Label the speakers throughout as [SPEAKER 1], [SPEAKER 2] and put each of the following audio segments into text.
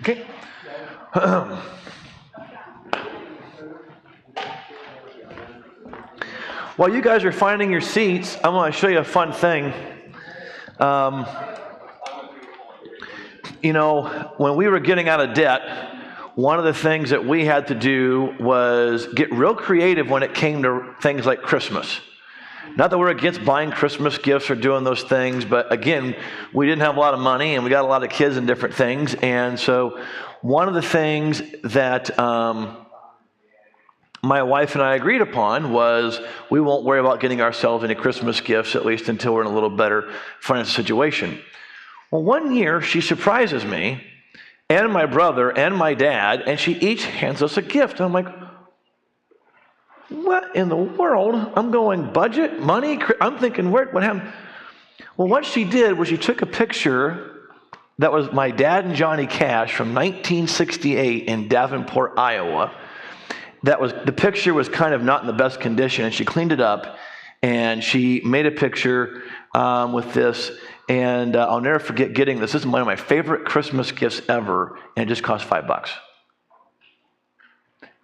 [SPEAKER 1] Okay. While you guys are finding your seats, I'm going to show you a fun thing. When we were getting out of debt, one of the things that we had to do was get real creative when it came to things like Christmas. Not that we're against buying Christmas gifts or doing those things, but again, we didn't have a lot of money and we got a lot of kids and different things. And so one of the things that my wife and I agreed upon was we won't worry about getting ourselves any Christmas gifts, at least until we're in a little better financial situation. Well, one year she surprises me and my brother and my dad, and she each hands us a gift. And I'm like, what in the world? I'm going, budget, money? I'm thinking, what happened? Well, what she did was she took a picture that was my dad and Johnny Cash from 1968 in Davenport, Iowa. The picture was kind of not in the best condition, and she cleaned it up, and she made a picture with this, and I'll never forget getting this. This is one of my favorite Christmas gifts ever, and it just cost $5.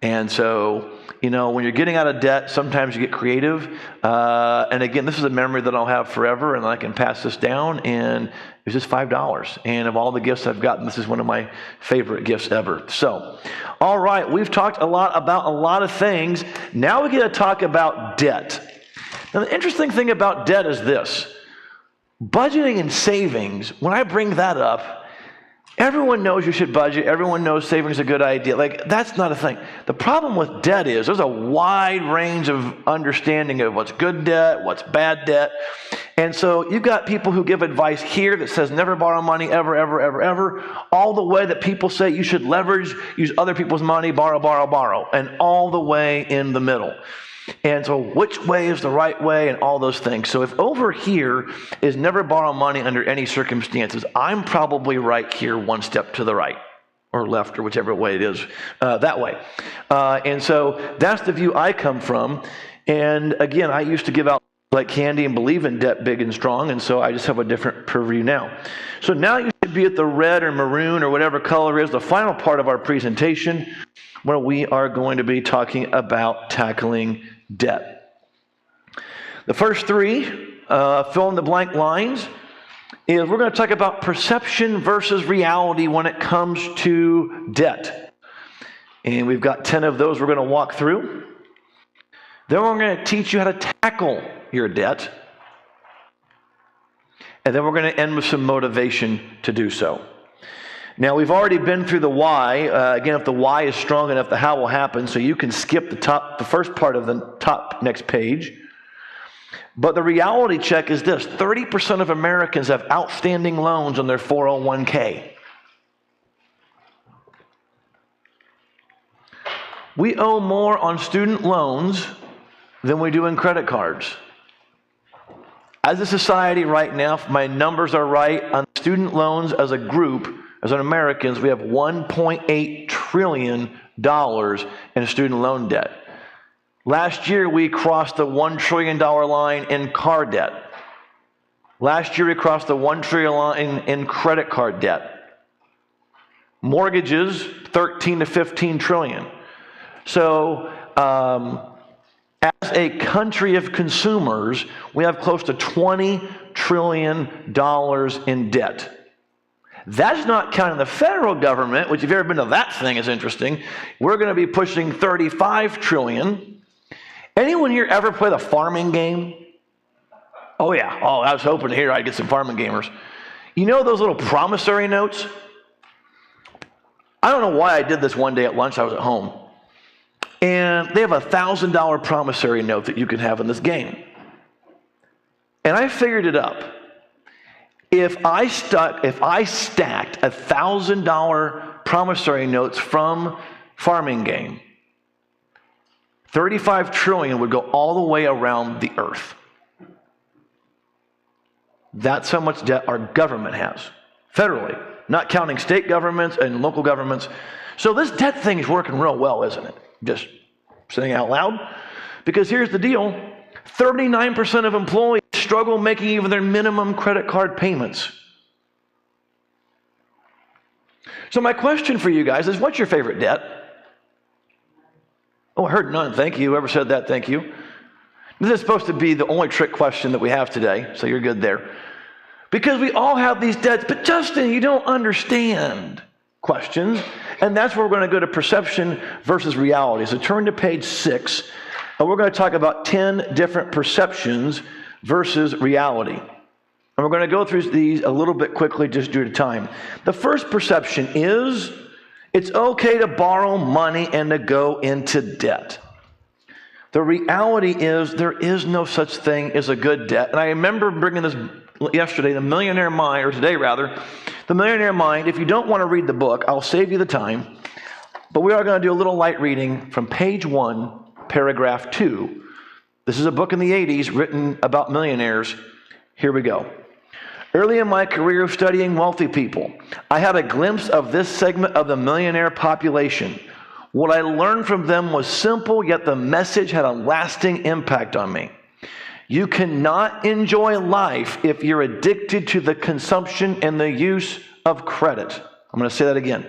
[SPEAKER 1] And so, when you're getting out of debt, sometimes you get creative. And again, this is a memory that I'll have forever, and I can pass this down. And it's just $5. And of all the gifts I've gotten, this is one of my favorite gifts ever. So, all right, we've talked a lot about a lot of things. Now we get to talk about debt. Now, the interesting thing about debt is this. Budgeting and savings, when I bring that up, everyone knows you should budget. Everyone knows saving is a good idea. That's not a thing. The problem with debt is there's a wide range of understanding of what's good debt, what's bad debt. And so you've got people who give advice here that says never borrow money ever, ever, ever, ever, all the way that people say you should leverage, use other people's money, borrow, and all the way in the middle. And so which way is the right way and all those things. So if over here is never borrow money under any circumstances, I'm probably right here one step to the right or left or whichever way it is that way. And so that's the view I come from. And again, I used to give out like candy and believe in debt big and strong. And so I just have a different purview now. So now you should be at the red or maroon or whatever color is the final part of our presentation where we are going to be talking about tackling debt. The first three, fill in the blank lines, is we're going to talk about perception versus reality when it comes to debt. And we've got 10 of those we're going to walk through. Then we're going to teach you how to tackle your debt. And then we're going to end with some motivation to do so. Now, we've already been through the why. Again, if the why is strong enough, the how will happen. So you can skip the first part of the top next page. But the reality check is this. 30% of Americans have outstanding loans on their 401k. We owe more on student loans than we do in credit cards. As a society right now, if my numbers are right, on student loans as a group, as Americans, we have $1.8 trillion in student loan debt. Last year, we crossed the $1 trillion line in car debt. Last year, we crossed the $1 trillion line in credit card debt. Mortgages, 13 to 15 trillion. So, as a country of consumers, we have close to $20 trillion in debt. That's not counting the federal government, which if you've ever been to that thing is interesting. We're going to be pushing $35 trillion. Anyone here ever play the farming game? Oh, yeah. Oh, I was hoping here I'd get some farming gamers. You know those little promissory notes? I don't know why I did this one day at lunch. I was at home. And they have a $1,000 promissory note that you can have in this game. And I figured it up. If I stacked $1,000 promissory notes from farming game, 35 trillion would go all the way around the earth. That's how much debt our government has, federally, not counting state governments and local governments. So this debt thing is working real well, isn't it? Just saying out loud. Because here's the deal. 39% of employees struggle making even their minimum credit card payments. So my question for you guys is, what's your favorite debt? Oh, I heard none. Thank you. Whoever said that, thank you. This is supposed to be the only trick question that we have today, so you're good there. Because we all have these debts, but Justin, you don't understand questions. And that's where we're going to go to perception versus reality. So turn to page 6, and we're going to talk about 10 different perceptions versus reality. And we're going to go through these a little bit quickly just due to time. The first perception is it's okay to borrow money and to go into debt. The reality is there is no such thing as a good debt. And I remember bringing this yesterday, The Millionaire Mind, or today rather, The Millionaire Mind. If you don't want to read the book, I'll save you the time. But we are going to do a little light reading from page 1, paragraph 2. This is a book in the 80s written about millionaires. Here we go. Early in my career of studying wealthy people, I had a glimpse of this segment of the millionaire population. What I learned from them was simple, yet the message had a lasting impact on me. You cannot enjoy life if you're addicted to the consumption and the use of credit. I'm going to say that again.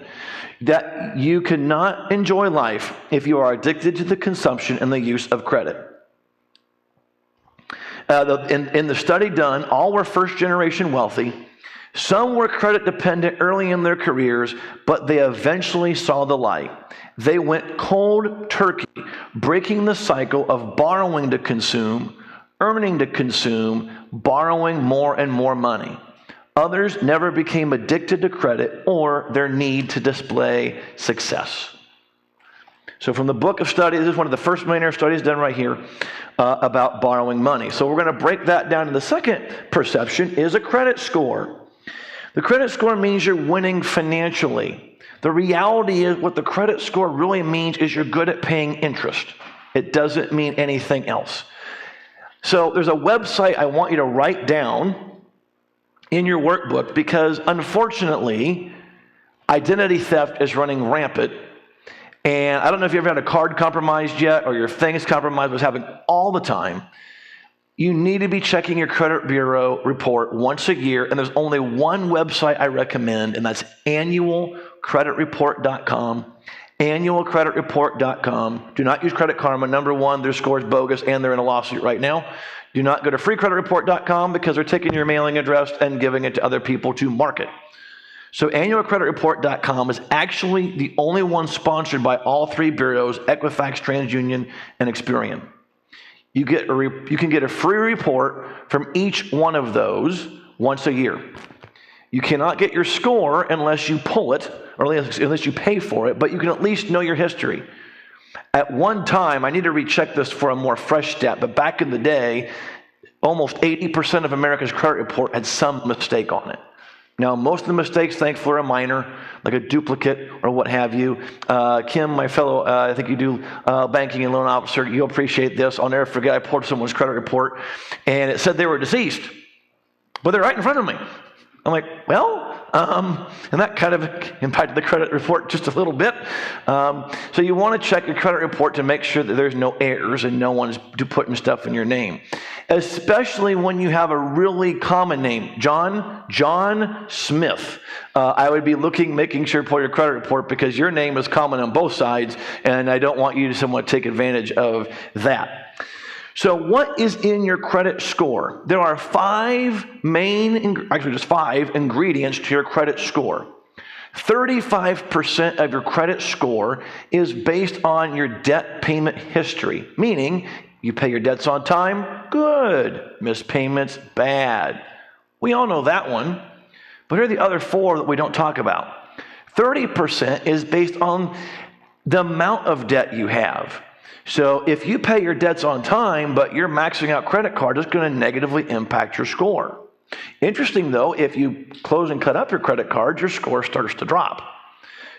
[SPEAKER 1] That you cannot enjoy life if you are addicted to the consumption and the use of credit. In the study done, all were first-generation wealthy. Some were credit dependent early in their careers, but they eventually saw the light. They went cold turkey, breaking the cycle of borrowing to consume, earning to consume, borrowing more and more money. Others never became addicted to credit or their need to display success. So from the book of studies, this is one of the first millionaire studies done right here about borrowing money. So we're going to break that down. The second perception is a credit score. The credit score means you're winning financially. The reality is what the credit score really means is you're good at paying interest. It doesn't mean anything else. So there's a website I want you to write down in your workbook because unfortunately, identity theft is running rampant. And I don't know if you've ever had a card compromised yet or your thing is compromised, but it's happening all the time. You need to be checking your credit bureau report once a year, and there's only one website I recommend, and that's annualcreditreport.com. Annualcreditreport.com. Do not use Credit Karma. Number one, their score is bogus, and they're in a lawsuit right now. Do not go to freecreditreport.com because they're taking your mailing address and giving it to other people to market. So annualcreditreport.com is actually the only one sponsored by all three bureaus, Equifax, TransUnion, and Experian. You can get a free report from each one of those once a year. You cannot get your score unless you pull it, or unless you pay for it, but you can at least know your history. At one time, I need to recheck this for a more fresh stat, but back in the day, almost 80% of America's credit report had some mistake on it. Now, most of the mistakes, thankfully, are minor, like a duplicate or what have you. Kim, my fellow, I think you do banking and loan officer, you'll appreciate this. I'll never forget, I pulled someone's credit report, and it said they were deceased, but they're right in front of me. I'm like, well, and that kind of impacted the credit report just a little bit. So you want to check your credit report to make sure that there's no errors and no one's putting stuff in your name. Especially when you have a really common name, John Smith. I would be making sure to pull your credit report because your name is common on both sides, and I don't want you to somewhat take advantage of that. So what is in your credit score? There are five ingredients to your credit score. 35% of your credit score is based on your debt payment history, meaning You pay your debts on time? Good. Missed payments? Bad. We all know that one. But here are the other 4 that we don't talk about. 30% is based on the amount of debt you have. So if you pay your debts on time, but you're maxing out credit card, it's going to negatively impact your score. Interesting, though, if you close and cut up your credit card, your score starts to drop.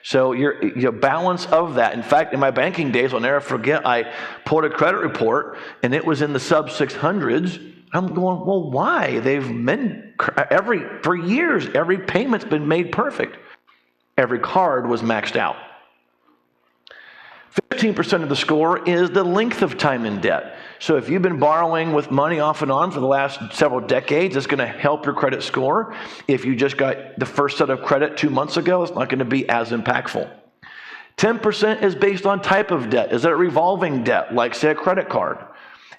[SPEAKER 1] So your balance of that. In fact, in my banking days, I'll never forget, I pulled a credit report, and it was in the sub 600s. I'm going, well, why? They've been, for years, every payment's been made perfect. Every card was maxed out. 15% of the score is the length of time in debt. So if you've been borrowing with money off and on for the last several decades, it's going to help your credit score. If you just got the first set of credit 2 months ago, it's not going to be as impactful. 10% is based on type of debt. Is it a revolving debt, like, say, a credit card?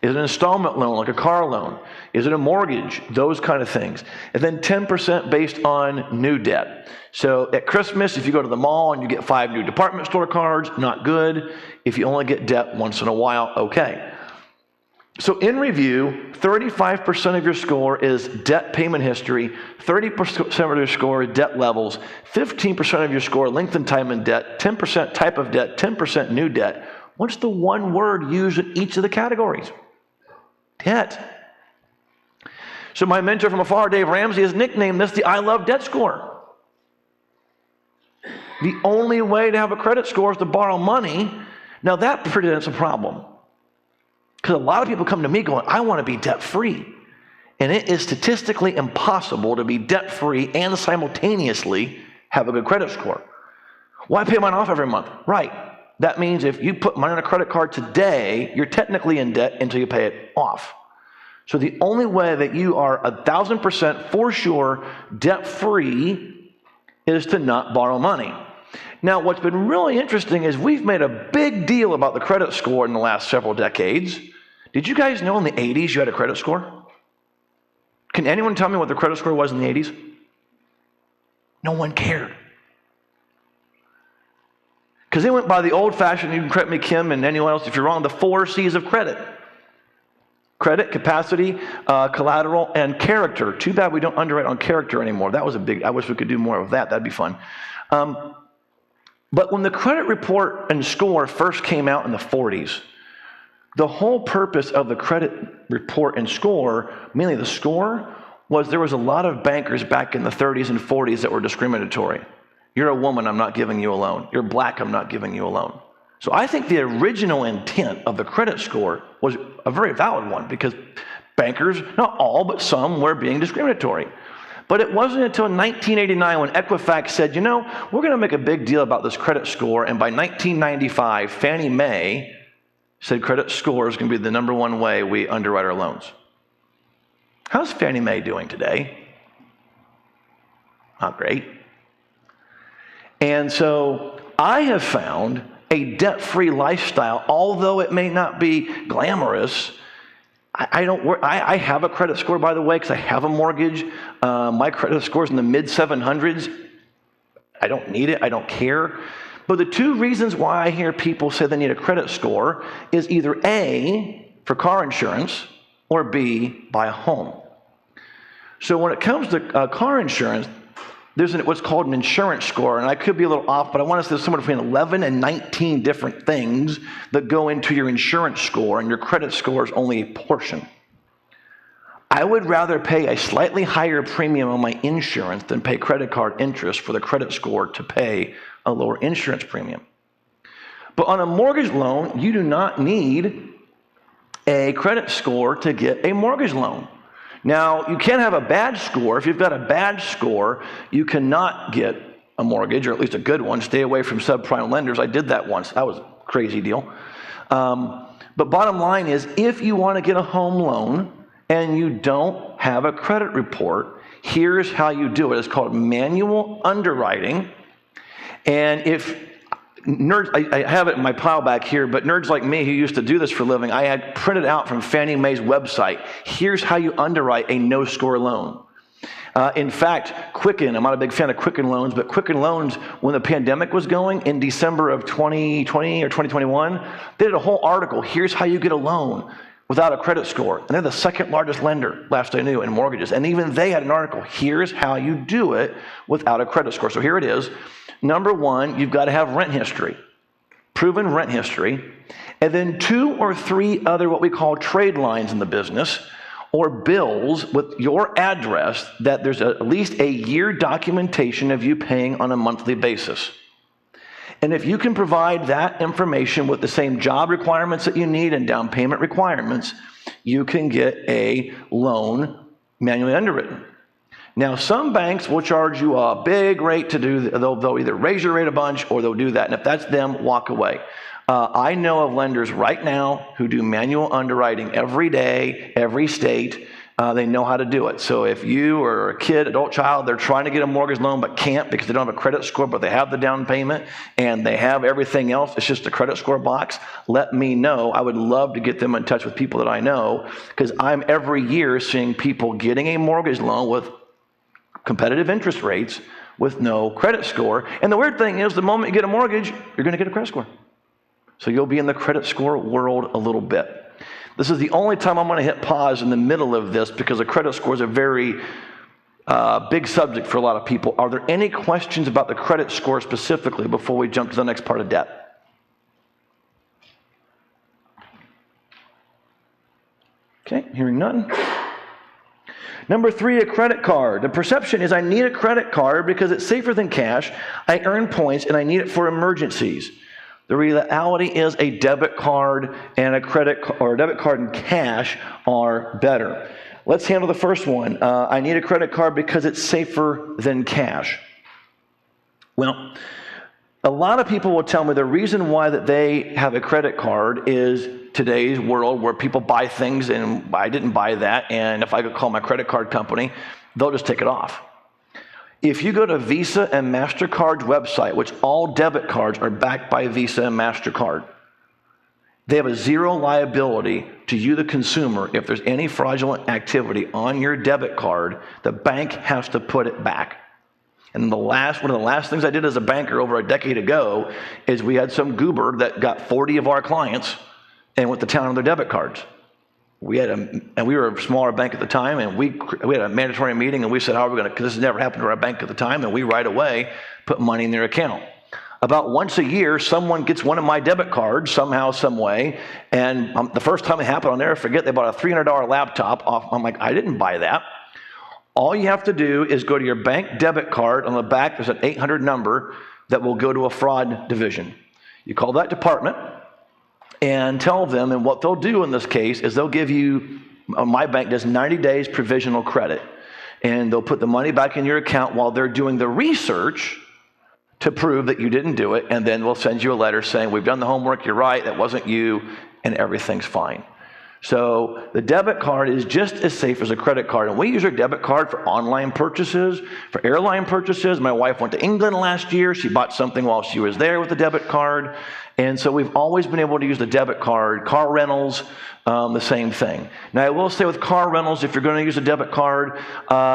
[SPEAKER 1] Is it an installment loan, like a car loan? Is it a mortgage? Those kind of things. And then 10% based on new debt. So at Christmas, if you go to the mall and you get 5 new department store cards, not good. If you only get debt once in a while, okay. So in review, 35% of your score is debt payment history, 30% of your score is debt levels, 15% of your score length and time in debt, 10% type of debt, 10% new debt. What's the one word used in each of the categories? Debt. So my mentor from afar, Dave Ramsey, has nicknamed this the I Love Debt score. The only way to have a credit score is to borrow money. Now that presents a problem. Because a lot of people come to me going, I want to be debt-free. And it is statistically impossible to be debt-free and simultaneously have a good credit score. Why pay mine off every month? Right. That means if you put money on a credit card today, you're technically in debt until you pay it off. So the only way that you are 1,000% for sure debt-free is to not borrow money. Now, what's been really interesting is we've made a big deal about the credit score in the last several decades. Did you guys know in the 80s you had a credit score? Can anyone tell me what the credit score was in the 80s? No one cared. Because they went by the old-fashioned, you can correct me, Kim, and anyone else if you're wrong, the 4 C's of credit. Credit, capacity, collateral, and character. Too bad we don't underwrite on character anymore. That was a big, I wish we could do more of that. That'd be fun. But when the credit report and score first came out in the 40s, the whole purpose of the credit report and score, mainly the score, was there was a lot of bankers back in the 30s and 40s that were discriminatory. You're a woman, I'm not giving you a loan. You're black, I'm not giving you a loan. So I think the original intent of the credit score was a very valid one because bankers, not all, but some were being discriminatory. But it wasn't until 1989 when Equifax said, you know, we're going to make a big deal about this credit score. And by 1995, Fannie Mae said credit score is going to be the #1 way we underwrite our loans. How's Fannie Mae doing today? Not great. And so I have found a debt-free lifestyle, although it may not be glamorous. I have a credit score, by the way, because I have a mortgage. My credit score is in the mid-700s. I don't need it. I don't care. But the 2 reasons why I hear people say they need a credit score is either A, for car insurance, or B, buy a home. So when it comes to car insurance, there's what's called an insurance score, and I could be a little off, but I want to say there's somewhere between 11 and 19 different things that go into your insurance score, and your credit score is only a portion. I would rather pay a slightly higher premium on my insurance than pay credit card interest for the credit score to pay a lower insurance premium. But on a mortgage loan, you do not need a credit score to get a mortgage loan. Now, you can have a bad score. If you've got a bad score, you cannot get a mortgage, or at least a good one. Stay away from subprime lenders. I did that once. That was a crazy deal. But bottom line is, if you want to get a home loan and you don't have a credit report, here's how you do it. It's called manual underwriting. And if nerds, I have it in my pile back here, but nerds like me who used to do this for a living, I had printed out from Fannie Mae's website, here's how you underwrite a no-score loan. In fact, Quicken, I'm not a big fan of Quicken Loans, but Quicken Loans, when the pandemic was going in December of 2020 or 2021, they did a whole article, here's how you get a loan. without a credit score. And they're the second largest lender, last I knew, in mortgages. And even they had an article, here's how you do it without a credit score. So here it is. Number one, you've got to have rent history, proven rent history, and then 2 or 3 other what we call trade lines in the business, or bills with your address that there's at least a year documentation of you paying on a monthly basis. And if you can provide that information with the same job requirements that you need and down payment requirements, you can get a loan manually underwritten. Now, some banks will charge you a big rate to do, they'll either raise your rate a bunch or they'll do that. And if that's them, walk away. I know of lenders right now who do manual underwriting every day, every state. They know how to do it. So if you or a kid, adult child, they're trying to get a mortgage loan but can't because they don't have a credit score, but they have the down payment and they have everything else, it's just a credit score box, let me know. I would love to get them in touch with people that I know, because I'm every year seeing people getting a mortgage loan with competitive interest rates with no credit score. And the weird thing is, the moment you get a mortgage, you're going to get a credit score. So you'll be in the credit score world a little bit. This is the only time I'm going to hit pause in the middle of this, because a credit score is a very big subject for a lot of people. Are there any questions about the credit score specifically before we jump to the next part of debt? Okay, hearing none. Number 3, a credit card. The perception is I need a credit card because it's safer than cash, I earn points, and I need it for emergencies. The reality is a debit card and a debit card and cash are better. Let's handle the first one. I need a credit card because it's safer than cash. Well, a lot of people will tell me the reason why that they have a credit card is today's world where people buy things and I didn't buy that, and if I could call my credit card company, they'll just take it off. If you go to Visa and MasterCard's website, which all debit cards are backed by Visa and MasterCard, they have a zero liability to you, the consumer. If there's any fraudulent activity on your debit card, the bank has to put it back. And one of the last things I did as a banker over a decade ago is we had some goober that got 40 of our clients and went to town on their debit cards. We were a smaller bank at the time, and we had a mandatory meeting, and we said, how are we going to, because this has never happened to our bank at the time, and we right away put money in their account. About once a year, someone gets one of my debit cards somehow, some way, and the first time it happened, I'll never forget, they bought a $300 laptop off. I'm like, I didn't buy that. All you have to do is go to your bank debit card. On the back, there's an 800 number that will go to a fraud division. You call that department and tell them, and what they'll do in this case is they'll give you, my bank does 90 days provisional credit, and they'll put the money back in your account while they're doing the research to prove that you didn't do it, and then we'll send you a letter saying, we've done the homework, you're right, that wasn't you, and everything's fine. So the debit card is just as safe as a credit card. And we use our debit card for online purchases, for airline purchases. My wife went to England last year. She bought something while she was there with the debit card. And so we've always been able to use the debit card. Car rentals, the same thing. Now, I will say with car rentals, if you're going to use a debit card,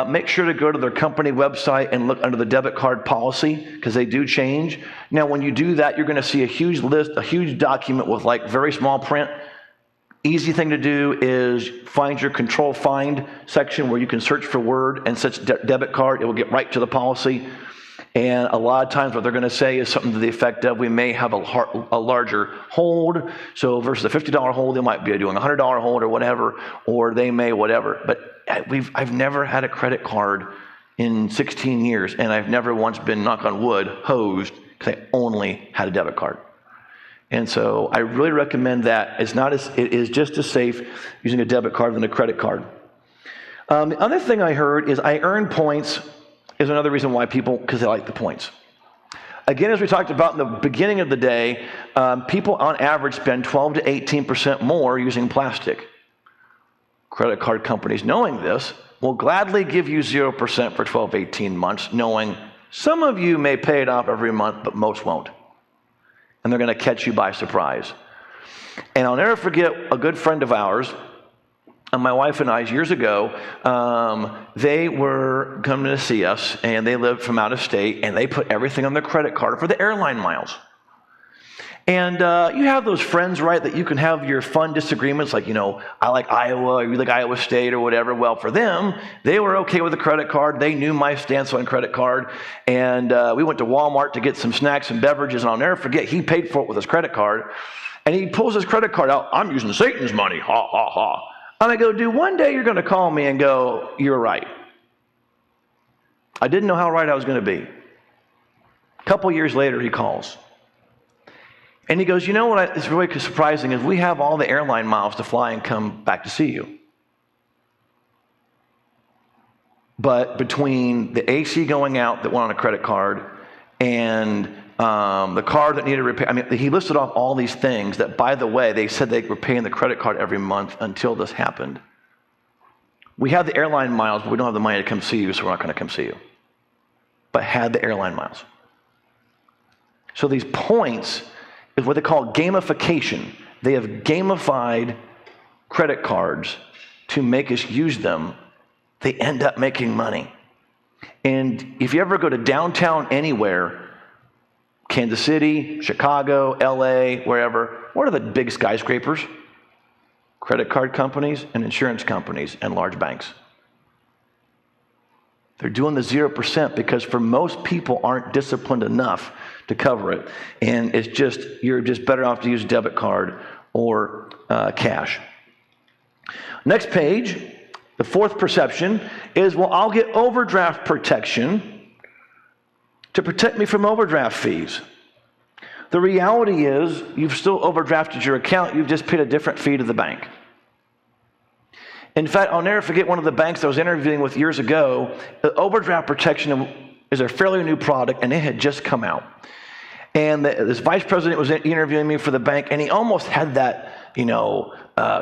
[SPEAKER 1] make sure to go to their company website and look under the debit card policy, because they do change. Now, when you do that, you're going to see a huge list, a huge document with like very small print. Easy thing to do is find your control find section where you can search for word and search debit card. It will get right to the policy. And a lot of times what they're going to say is something to the effect of, we may have a larger hold. So versus a $50 hold, they might be doing a $100 hold or whatever, or they may whatever. But I've never had a credit card in 16 years, and I've never once been, knock on wood, hosed because I only had a debit card. And so I really recommend that. It is just as safe using a debit card than a credit card. The other thing I heard is I earn points is another reason why people, because they like the points. Again, as we talked about in the beginning of the day, people on average spend 12 to 18% more using plastic. Credit card companies, knowing this, will gladly give you 0% for 12, 18 months, knowing some of you may pay it off every month, but most won't. And they're going to catch you by surprise. And I'll never forget a good friend of ours, and my wife and I, years ago, they were coming to see us, and they lived from out of state, and they put everything on their credit card for the airline miles. And you have those friends, right, that you can have your fun disagreements, like, I like Iowa, or you like Iowa State or whatever. Well, for them, they were okay with a credit card. They knew my stance on credit card. And we went to Walmart to get some snacks and beverages, and I'll never forget, he paid for it with his credit card. And he pulls his credit card out. I'm using Satan's money, ha, ha, ha. And I go, dude, one day you're going to call me and go, you're right. I didn't know how right I was going to be. A couple years later, he calls. And he goes, you know what is really surprising is we have all the airline miles to fly and come back to see you. But between the AC going out that went on a credit card and the car that needed repair, he listed off all these things that, by the way, they said they were paying the credit card every month until this happened. We have the airline miles, but we don't have the money to come see you, so we're not going to come see you. But had the airline miles. So these points is what they call gamification. They have gamified credit cards to make us use them. They end up making money. And if you ever go to downtown anywhere, Kansas City, Chicago, LA, wherever, what are the big skyscrapers? Credit card companies and insurance companies and large banks. They're doing the 0% because for most people aren't disciplined enough to cover it. And you're just better off to use a debit card or cash. Next page, the fourth perception is, well, I'll get overdraft protection to protect me from overdraft fees. The reality is you've still overdrafted your account. You've just paid a different fee to the bank. In fact, I'll never forget one of the banks I was interviewing with years ago. The overdraft protection is a fairly new product, and it had just come out. And this vice president was interviewing me for the bank, and he almost had that,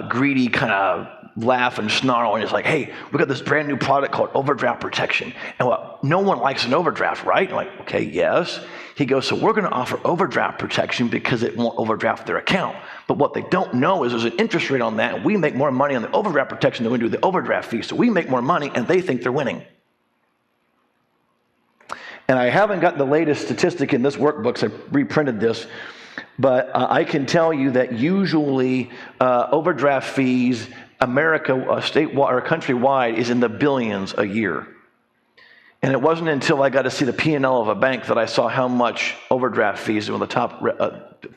[SPEAKER 1] greedy kind of laugh and snarl, and he's like, hey, we got this brand new product called overdraft protection. And no one likes an overdraft, right? I'm like, okay, yes. He goes, so we're going to offer overdraft protection because it won't overdraft their account. But what they don't know is there's an interest rate on that, and we make more money on the overdraft protection than we do the overdraft fee. So we make more money, and they think they're winning. And I haven't got the latest statistic in this workbook, so I reprinted this. But I can tell you that usually overdraft fees, America, statewide or countrywide, is in the billions a year. And it wasn't until I got to see the P&L of a bank that I saw how much overdraft fees were the top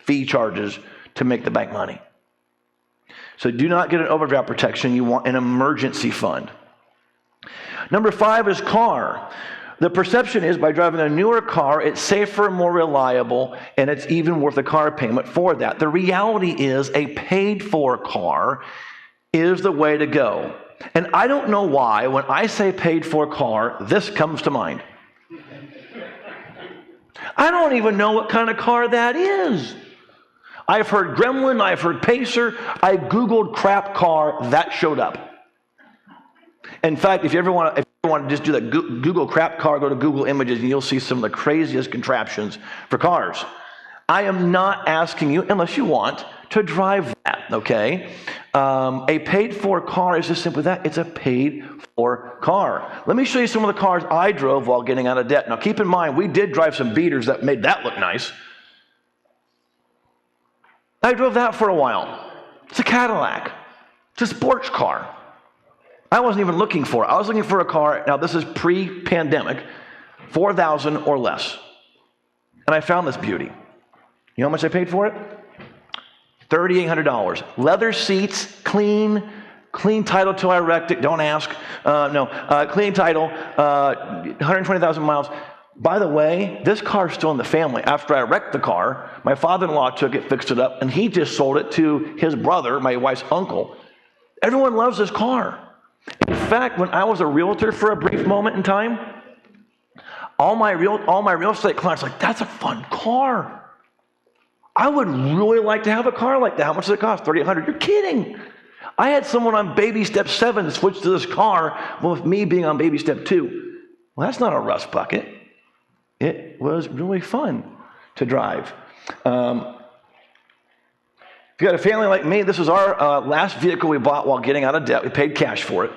[SPEAKER 1] fee charges to make the bank money. So do not get an overdraft protection. You want an emergency fund. Number 5 is car. The perception is by driving a newer car, it's safer, more reliable, and it's even worth a car payment for that. The reality is a paid-for car is the way to go. And I don't know why, when I say paid-for car, this comes to mind. I don't even know what kind of car that is. I've heard Gremlin, I've heard Pacer, I Googled crap car, that showed up. In fact, if you ever want to just do that Google crap car, go to Google Images and you'll see some of the craziest contraptions for cars. I am not asking you, unless you want, to drive that, okay? A paid-for car is just simply that. It's a paid-for car. Let me show you some of the cars I drove while getting out of debt. Now, keep in mind, we did drive some beaters that made that look nice. I drove that for a while. It's a Cadillac. It's a sports car. I wasn't even looking for it. I was looking for a car, now this is pre-pandemic, $4,000 or less. And I found this beauty. You know how much I paid for it? $3,800. Leather seats, clean title till I wrecked it. Don't ask. Clean title, 120,000 miles. By the way, this car's still in the family. After I wrecked the car, my father-in-law took it, fixed it up, and he just sold it to his brother, my wife's uncle. Everyone loves this car. In fact, when I was a realtor for a brief moment in time, all my real estate clients were like, that's a fun car. I would really like to have a car like that. How much does it cost? $3,800. You're kidding. I had someone on baby step 7 switch to this car with me being on baby step 2. Well, that's not a rust bucket. It was really fun to drive. If you got a family like me, this was our last vehicle we bought while getting out of debt. We paid cash for it.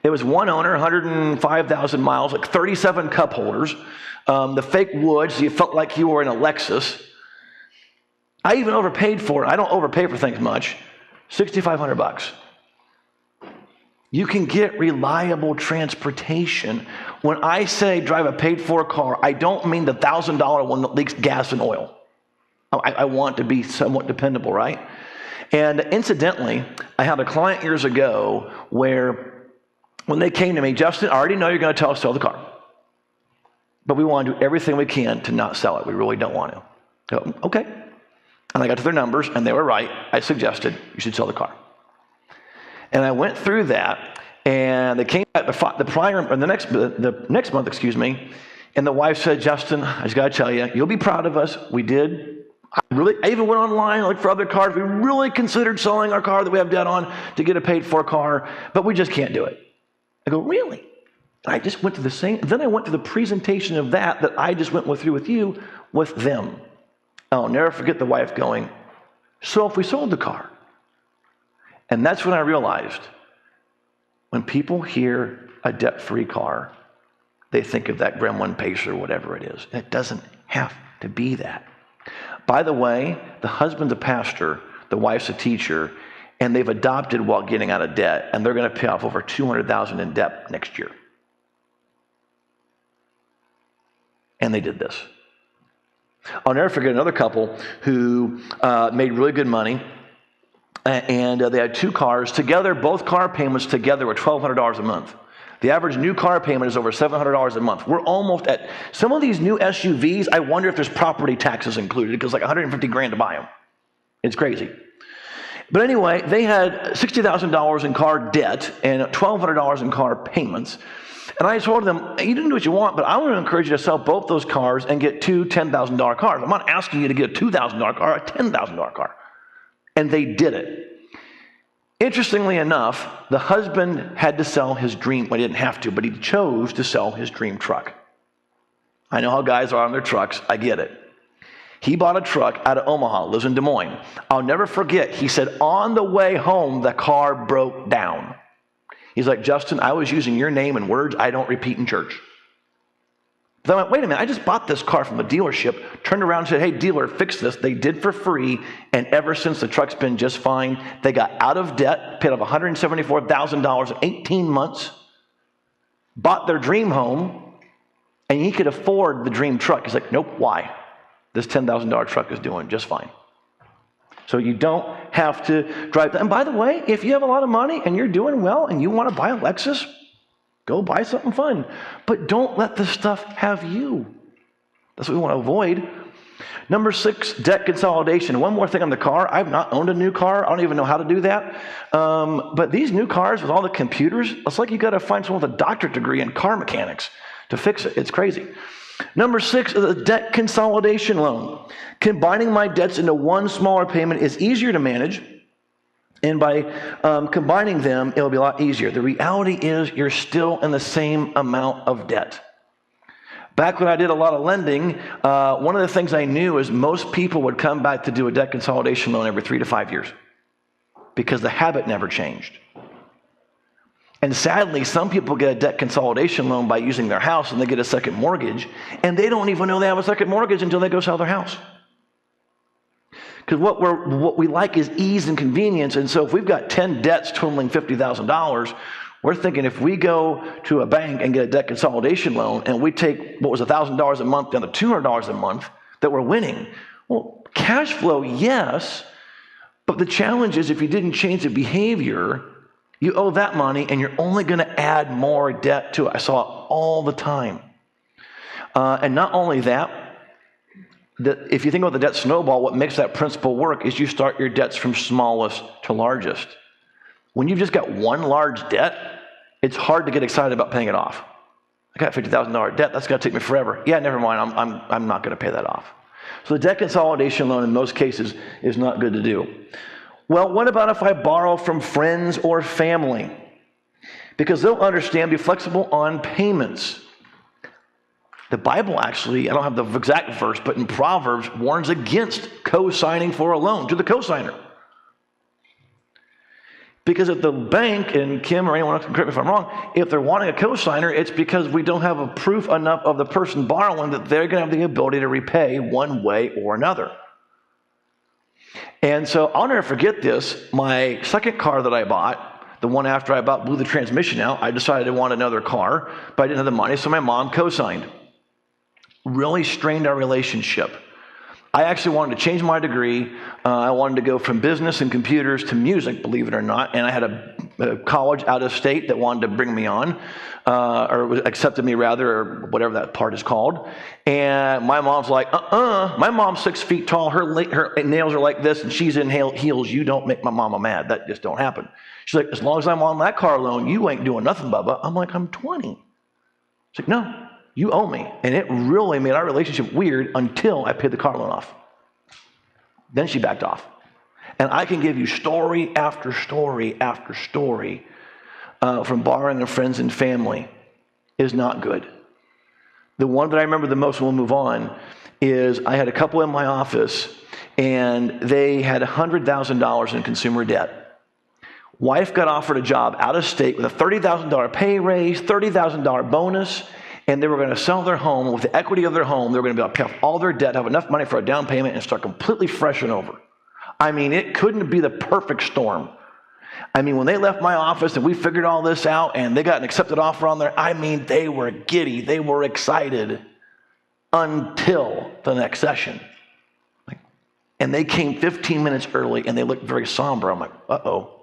[SPEAKER 1] It was one owner, 105,000 miles, like 37 cup holders. The fake wood, so you felt like you were in a Lexus. I even overpaid for it. I don't overpay for things much. $6,500. You can get reliable transportation. When I say drive a paid-for car, I don't mean the $1,000 one that leaks gas and oil. I want to be somewhat dependable, right? And incidentally, I had a client years ago where when they came to me, Justin, I already know you're going to tell us to sell the car, but we want to do everything we can to not sell it. We really don't want to. I go, okay. And I got to their numbers, and they were right. I suggested you should sell the car. And I went through that, and they came back the next month, and the wife said, Justin, I just got to tell you, you'll be proud of us. We did. I even went online, looked for other cars. We really considered selling our car that we have debt on to get a paid-for car, but we just can't do it. I go, really? And I just went to the same. Then I went to the presentation of that I just went through with you with them. I'll never forget the wife going, so if we sold the car? And that's when I realized when people hear a debt-free car, they think of that Gremlin Pacer or whatever it is. It doesn't have to be that. By the way, the husband's a pastor, the wife's a teacher, and they've adopted while getting out of debt, and they're going to pay off over $200,000 in debt next year. And they did this. I'll never forget another couple who made really good money, and they had two cars. Together, both car payments together were $1,200 a month. The average new car payment is over $700 a month. We're almost at, some of these new SUVs, I wonder if there's property taxes included, because like $150,000 to buy them. It's crazy. But anyway, they had $60,000 in car debt and $1,200 in car payments. And I told them, you can do what you want, but I want to encourage you to sell both those cars and get two $10,000 cars. I'm not asking you to get a $2,000 car, a $10,000 car. And they did it. Interestingly enough, the husband had to sell his dream. Well, he didn't have to, but he chose to sell his dream truck. I know how guys are on their trucks. I get it. He bought a truck out of Omaha, lives in Des Moines. I'll never forget, he said, on the way home, the car broke down. He's like, Justin, I was using your name and words I don't repeat in church. Then I went, wait a minute, I just bought this car from a dealership, turned around and said, hey, dealer, fix this. They did for free, and ever since the truck's been just fine. They got out of debt, paid off $174,000 in 18 months, bought their dream home, and he could afford the dream truck. He's like, nope, why? This $10,000 truck is doing just fine. So you don't have to drive that. And by the way, if you have a lot of money and you're doing well and you want to buy a Lexus, go buy something fun. But don't let this stuff have you. That's what we want to avoid. Number 6, debt consolidation. One more thing on the car. I've not owned a new car. I don't even know how to do that. But these new cars with all the computers, it's like you got to find someone with a doctorate degree in car mechanics to fix it. It's crazy. Number 6 is a debt consolidation loan. Combining my debts into one smaller payment is easier to manage. And by combining them, it'll be a lot easier. The reality is you're still in the same amount of debt. Back when I did a lot of lending, one of the things I knew is most people would come back to do a debt consolidation loan every 3 to 5 years because the habit never changed. And sadly, some people get a debt consolidation loan by using their house and they get a second mortgage, and they don't even know they have a second mortgage until they go sell their house. Because what we like is ease and convenience. And so if we've got 10 debts totaling $50,000, we're thinking if we go to a bank and get a debt consolidation loan and we take what was $1,000 a month down to $200 a month, that we're winning. Well, cash flow, yes, but the challenge is if you didn't change the behavior, you owe that money and you're only going to add more debt to it. I saw it all the time. And not only that, if you think about the debt snowball, what makes that principle work is you start your debts from smallest to largest. When you've just got one large debt, it's hard to get excited about paying it off. I got a $50,000 debt. That's going to take me forever. Yeah, never mind. I'm not going to pay that off. So the debt consolidation loan in most cases is not good to do. Well, what about if I borrow from friends or family? Because they'll understand, be flexible on payments. The Bible actually, I don't have the exact verse, but in Proverbs warns against co-signing for a loan to the co-signer. Because if the bank, and Kim or anyone else can correct me if I'm wrong, if they're wanting a co-signer, it's because we don't have a proof enough of the person borrowing that they're going to have the ability to repay one way or another. And so I'll never forget this. My second car that I bought, the one after I bought blew the transmission out, I decided I wanted another car, but I didn't have the money, so my mom co-signed. Really strained our relationship. I actually wanted to change my degree. I wanted to go from business and computers to music, believe it or not. And I had a college out of state that wanted to bring me on, or accepted me rather, or whatever that part is called. And my mom's like, my mom's 6 feet tall. Her nails are like this, and she's in heels. You don't make my mama mad. That just don't happen. She's like, as long as I'm on that car loan, you ain't doing nothing, Bubba. I'm like, I'm 20. She's like, no. You owe me. And it really made our relationship weird until I paid the car loan off. Then she backed off. And I can give you story after story after story from borrowing from friends and family is not good. The one that I remember the most, we'll move on, is I had a couple in my office and they had $100,000 in consumer debt. Wife got offered a job out of state with a $30,000 pay raise, $30,000 bonus, and they were going to sell their home. With the equity of their home, they were going to be able to pay off all their debt, have enough money for a down payment, and start completely fresh and over. I mean, it couldn't be the perfect storm. I mean, when they left my office and we figured all this out and they got an accepted offer on there, I mean, they were giddy. They were excited until the next session. And they came 15 minutes early and they looked very somber. I'm like, uh-oh.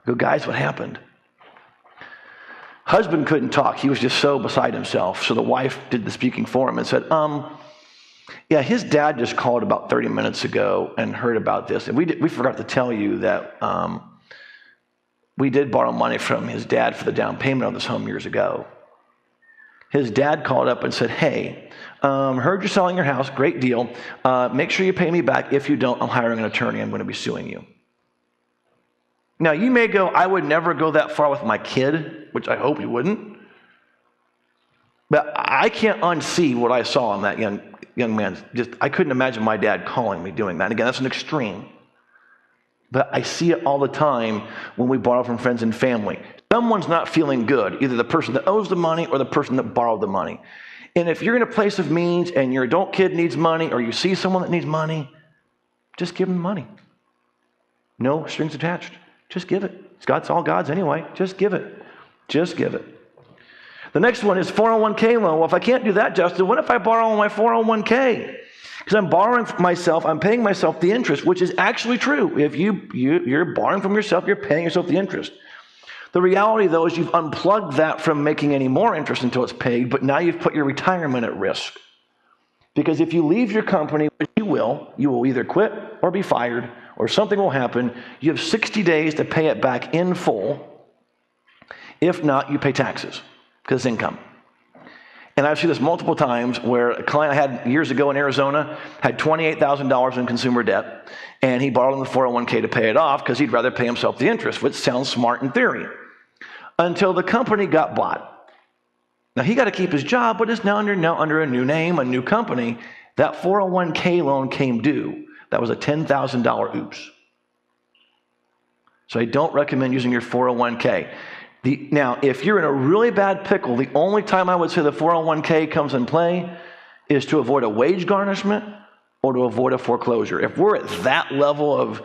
[SPEAKER 1] I go, guys, what happened? Husband couldn't talk. He was just so beside himself. So the wife did the speaking for him and said, yeah, his dad just called about 30 minutes ago and heard about this. And we forgot to tell you that we did borrow money from his dad for the down payment on this home years ago. His dad called up and said, hey, heard you're selling your house. Great deal. Make sure you pay me back. If you don't, I'm hiring an attorney. I'm going to be suing you. Now, you may go, I would never go that far with my kid, which I hope you wouldn't. But I can't unsee what I saw in that young man. I couldn't imagine my dad calling me doing that. And again, that's an extreme. But I see it all the time when we borrow from friends and family. Someone's not feeling good, either the person that owes the money or the person that borrowed the money. And if you're in a place of means and your adult kid needs money or you see someone that needs money, just give them money. No strings attached. Just give it. It's all God's anyway. Just give it. Just give it. The next one is 401k loan. Well, if I can't do that, Justin, what if I borrow on my 401k? Because I'm borrowing from myself, I'm paying myself the interest, which is actually true. If you're borrowing from yourself, you're paying yourself the interest. The reality, though, is you've unplugged that from making any more interest until it's paid, but now you've put your retirement at risk. Because if you leave your company, which you will either quit or be fired, or something will happen. You have 60 days to pay it back in full. If not, you pay taxes because it's income. And I've seen this multiple times where a client I had years ago in Arizona had $28,000 in consumer debt, and he borrowed in the 401k to pay it off because he'd rather pay himself the interest, which sounds smart in theory, until the company got bought. Now, he got to keep his job, but it's now under a new name, a new company. That 401k loan came due. That was a $10,000 oops. So I don't recommend using your 401k. Now, if you're in a really bad pickle, the only time I would say the 401k comes in play is to avoid a wage garnishment or to avoid a foreclosure. If we're at that level of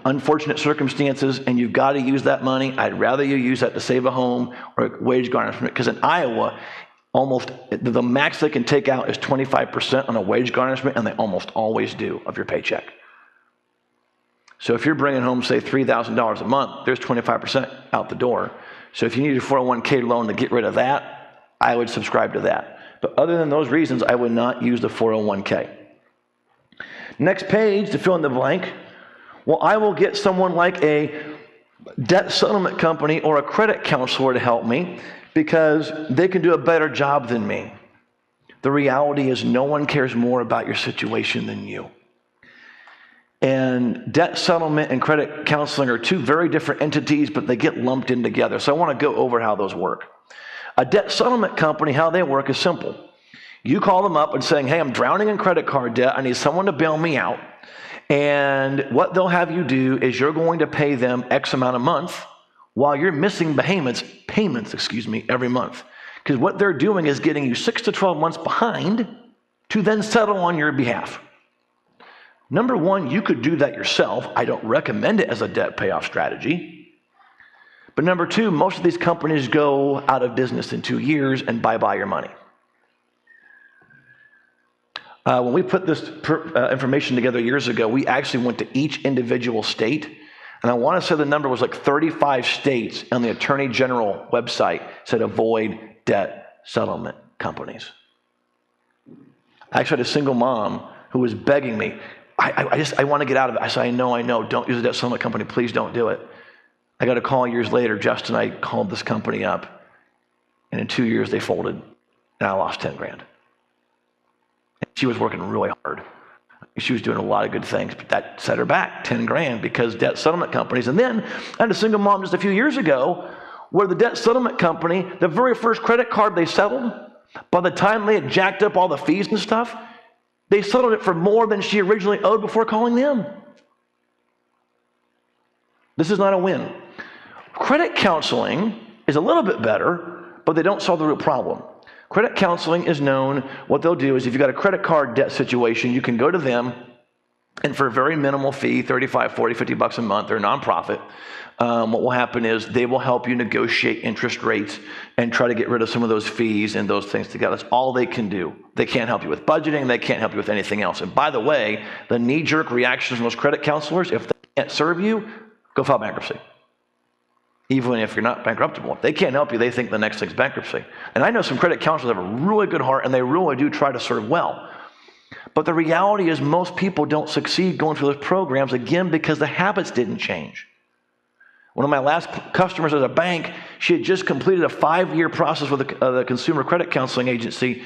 [SPEAKER 1] unfortunate circumstances and you've got to use that money, I'd rather you use that to save a home or wage garnishment. Because in Iowa, almost the max they can take out is 25% on a wage garnishment, and they almost always do of your paycheck. So if you're bringing home, say, $3,000 a month, there's 25% out the door. So if you need a 401k loan to get rid of that, I would subscribe to that. But other than those reasons, I would not use the 401k. Next page, to fill in the blank, well, I will get someone like a debt settlement company or a credit counselor to help me because they can do a better job than me. The reality is no one cares more about your situation than you. And debt settlement and credit counseling are two very different entities, but they get lumped in together. So I want to go over how those work. A debt settlement company, how they work is simple. You call them up and saying, hey, I'm drowning in credit card debt. I need someone to bail me out. And what they'll have you do is you're going to pay them X amount a month while you're missing payments every month. Because what they're doing is getting you 6 to 12 months behind to then settle on your behalf. Number one, you could do that yourself. I don't recommend it as a debt payoff strategy. But number two, most of these companies go out of business in 2 years and bye-bye your money. When we put this information together years ago, we actually went to each individual state, and I want to say the number was like 35 states on the Attorney General website said avoid debt settlement companies. I actually had a single mom who was begging me, I want to get out of it. I said, I know, don't use a debt settlement company, please don't do it. I got a call years later, Justin, I called this company up, and in 2 years they folded, and I lost 10 grand. She was working really hard. She was doing a lot of good things, but that set her back 10 grand because debt settlement companies. And then I had a single mom just a few years ago where the debt settlement company, the very first credit card they settled, by the time they had jacked up all the fees and stuff, they settled it for more than she originally owed before calling them. This is not a win. Credit counseling is a little bit better, but they don't solve the root problem. Credit counseling is known, what they'll do is if you've got a credit card debt situation, you can go to them, and for a very minimal fee, 35, 40, 50 bucks a month, they're a nonprofit, what will happen is they will help you negotiate interest rates and try to get rid of some of those fees and those things together. That's all they can do. They can't help you with budgeting. They can't help you with anything else. And by the way, the knee-jerk reactions from those credit counselors, if they can't serve you, go file bankruptcy. Even if you're not bankruptable. If they can't help you, they think the next thing's bankruptcy. And I know some credit counselors have a really good heart, and they really do try to serve well. But the reality is most people don't succeed going through those programs, again, because the habits didn't change. One of my last customers at a bank, she had just completed a 5-year process with the Consumer Credit Counseling Agency.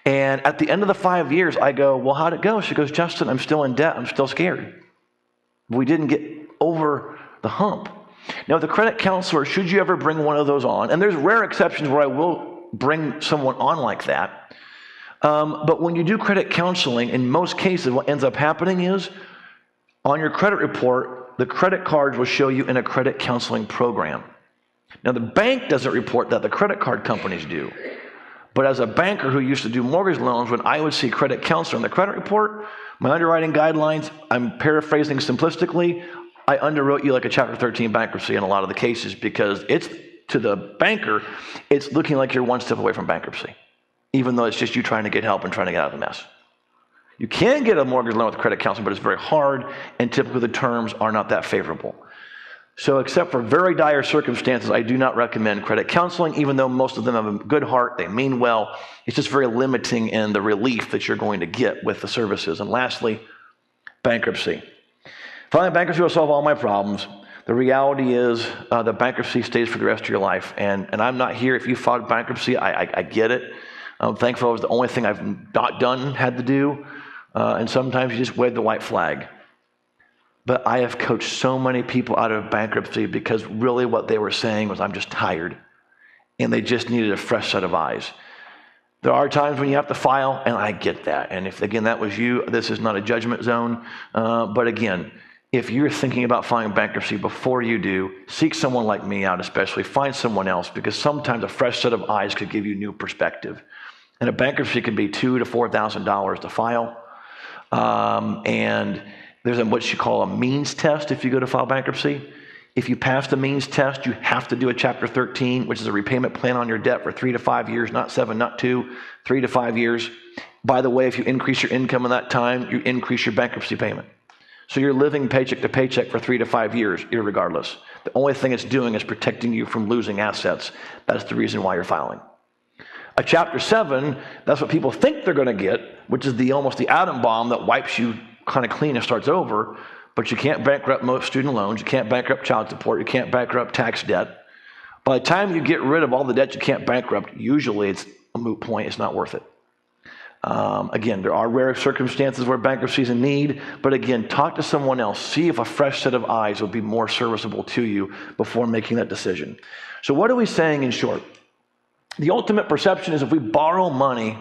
[SPEAKER 1] And at the end of the 5 years, I go, well, how'd it go? She goes, Justin, I'm still in debt. I'm still scared. We didn't get over the hump. Now, the credit counselor, should you ever bring one of those on, and there's rare exceptions where I will bring someone on like that, but when you do credit counseling, in most cases, what ends up happening is on your credit report, the credit cards will show you in a credit counseling program. Now, the bank doesn't report that, the credit card companies do. But as a banker who used to do mortgage loans, when I would see credit counselor in the credit report, my underwriting guidelines, I'm paraphrasing simplistically, I underwrote you like a Chapter 13 bankruptcy in a lot of the cases because it's, to the banker, it's looking like you're one step away from bankruptcy, even though it's just you trying to get help and trying to get out of the mess. You can get a mortgage loan with credit counseling, but it's very hard, and typically the terms are not that favorable. So except for very dire circumstances, I do not recommend credit counseling, even though most of them have a good heart, they mean well. It's just very limiting in the relief that you're going to get with the services. And lastly, bankruptcy. Filing bankruptcy will solve all my problems. The reality is the bankruptcy stays for the rest of your life. And I'm not here. If you filed bankruptcy, I get it. I'm thankful it was the only thing I've not had to do. And sometimes you just wave the white flag. But I have coached so many people out of bankruptcy because really what they were saying was, I'm just tired. And they just needed a fresh set of eyes. There are times when you have to file, and I get that. And if, again, that was you, this is not a judgment zone. But again, if you're thinking about filing bankruptcy before you do, seek someone like me out especially. Find someone else, because sometimes a fresh set of eyes could give you new perspective. And a bankruptcy can be $2,000 to $4,000 to file. And there's what you call a means test if you go to file bankruptcy. If you pass the means test, you have to do a Chapter 13, which is a repayment plan on your debt for 3 to 5 years, not 7, not 2, 3 to 5 years. By the way, if you increase your income in that time, you increase your bankruptcy payment. So you're living paycheck to paycheck for 3 to 5 years, irregardless. The only thing it's doing is protecting you from losing assets. That's the reason why you're filing. A Chapter 7, that's what people think they're going to get, which is almost the atom bomb that wipes you kind of clean and starts over. But you can't bankrupt most student loans. You can't bankrupt child support. You can't bankrupt tax debt. By the time you get rid of all the debt you can't bankrupt, usually it's a moot point. It's not worth it. Again, there are rare circumstances where bankruptcy is in need, but again, talk to someone else. See if a fresh set of eyes will be more serviceable to you before making that decision. So what are we saying in short? The ultimate perception is if we borrow money,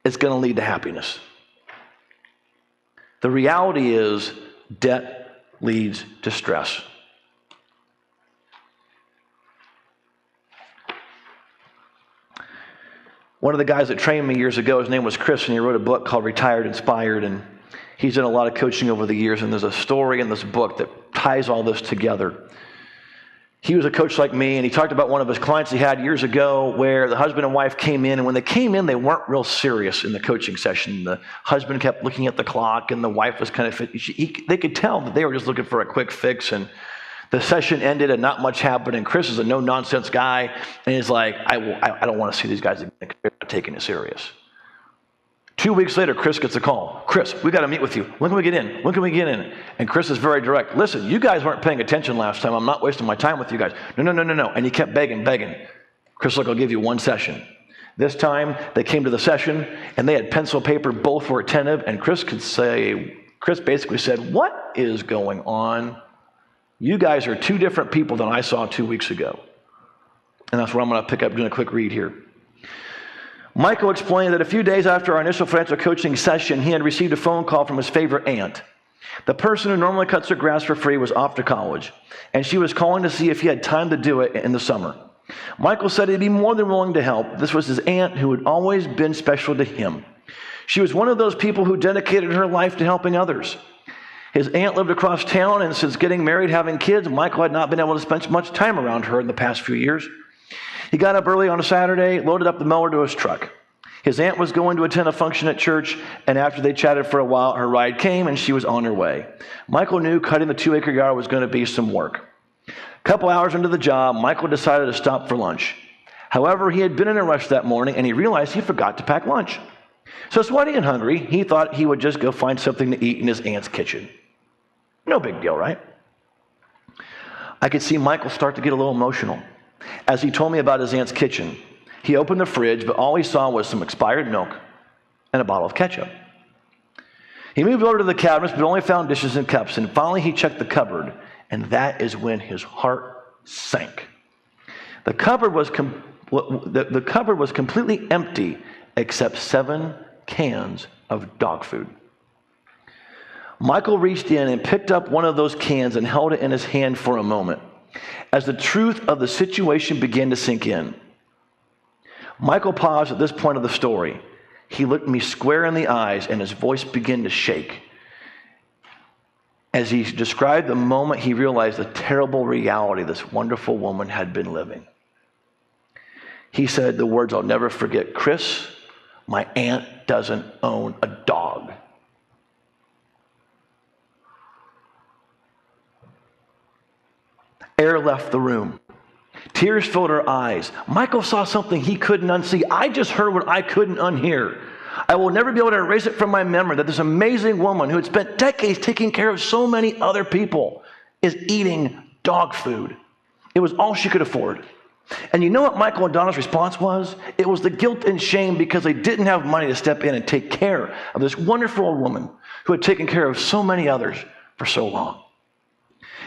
[SPEAKER 1] it's going to lead to happiness. The reality is debt leads to stress. One of the guys that trained me years ago, his name was Chris, and he wrote a book called Retired Inspired, and He's done a lot of coaching over the years, and there's a story in this book that ties all this together. He was a coach like me, and he talked about one of his clients he had years ago where the husband and wife came in, and when they came in, they weren't real serious in the coaching session. The husband kept looking at the clock, and the wife was kind of, they could tell that they were just looking for a quick fix, and the session ended and not much happened, and Chris is a no-nonsense guy, and he's like, I don't want to see these guys again. They're not taking it serious. 2 weeks later, Chris gets a call. Chris, we got to meet with you. When can we get in? When can we get in? And Chris is very direct. Listen, you guys weren't paying attention last time. I'm not wasting my time with you guys. No. And he kept begging. Chris, look, I'll give you one session. This time, they came to the session, and they had pencil, paper. Both were attentive, and Chris basically said, what is going on? You guys are two different people than I saw 2 weeks ago. And that's where I'm going to pick up doing a quick read here. Michael explained that a few days after our initial financial coaching session, he had received a phone call from his favorite aunt. The person who normally cuts her grass for free was off to college, and she was calling to see if he had time to do it in the summer. Michael said he'd be more than willing to help. This was his aunt who had always been special to him. She was one of those people who dedicated her life to helping others. His aunt lived across town, and since getting married, having kids, Michael had not been able to spend much time around her in the past few years. He got up early on a Saturday, loaded up the mower to his truck. His aunt was going to attend a function at church, and after they chatted for a while, her ride came, and she was on her way. Michael knew cutting the 2-acre yard was going to be some work. A couple hours into the job, Michael decided to stop for lunch. However, he had been in a rush that morning, and he realized he forgot to pack lunch. So sweaty and hungry, he thought he would just go find something to eat in his aunt's kitchen. No big deal, right? I could see Michael start to get a little emotional. As he told me about his aunt's kitchen, he opened the fridge, but all he saw was some expired milk and a bottle of ketchup. He moved over to the cabinets, but only found dishes and cups, and finally he checked the cupboard, and that is when his heart sank. The cupboard was completely empty except 7 cans of dog food. Michael reached in and picked up one of those cans and held it in his hand for a moment. As the truth of the situation began to sink in, Michael paused at this point of the story. He looked me square in the eyes, and his voice began to shake. As he described the moment, he realized the terrible reality this wonderful woman had been living. He said the words I'll never forget, Chris, my aunt doesn't own a dog. Air left the room. Tears filled her eyes. Michael saw something he couldn't unsee. I just heard what I couldn't unhear. I will never be able to erase it from my memory that this amazing woman who had spent decades taking care of so many other people is eating dog food. It was all she could afford. And you know what Michael and Donna's response was? It was the guilt and shame because they didn't have money to step in and take care of this wonderful old woman who had taken care of so many others for so long.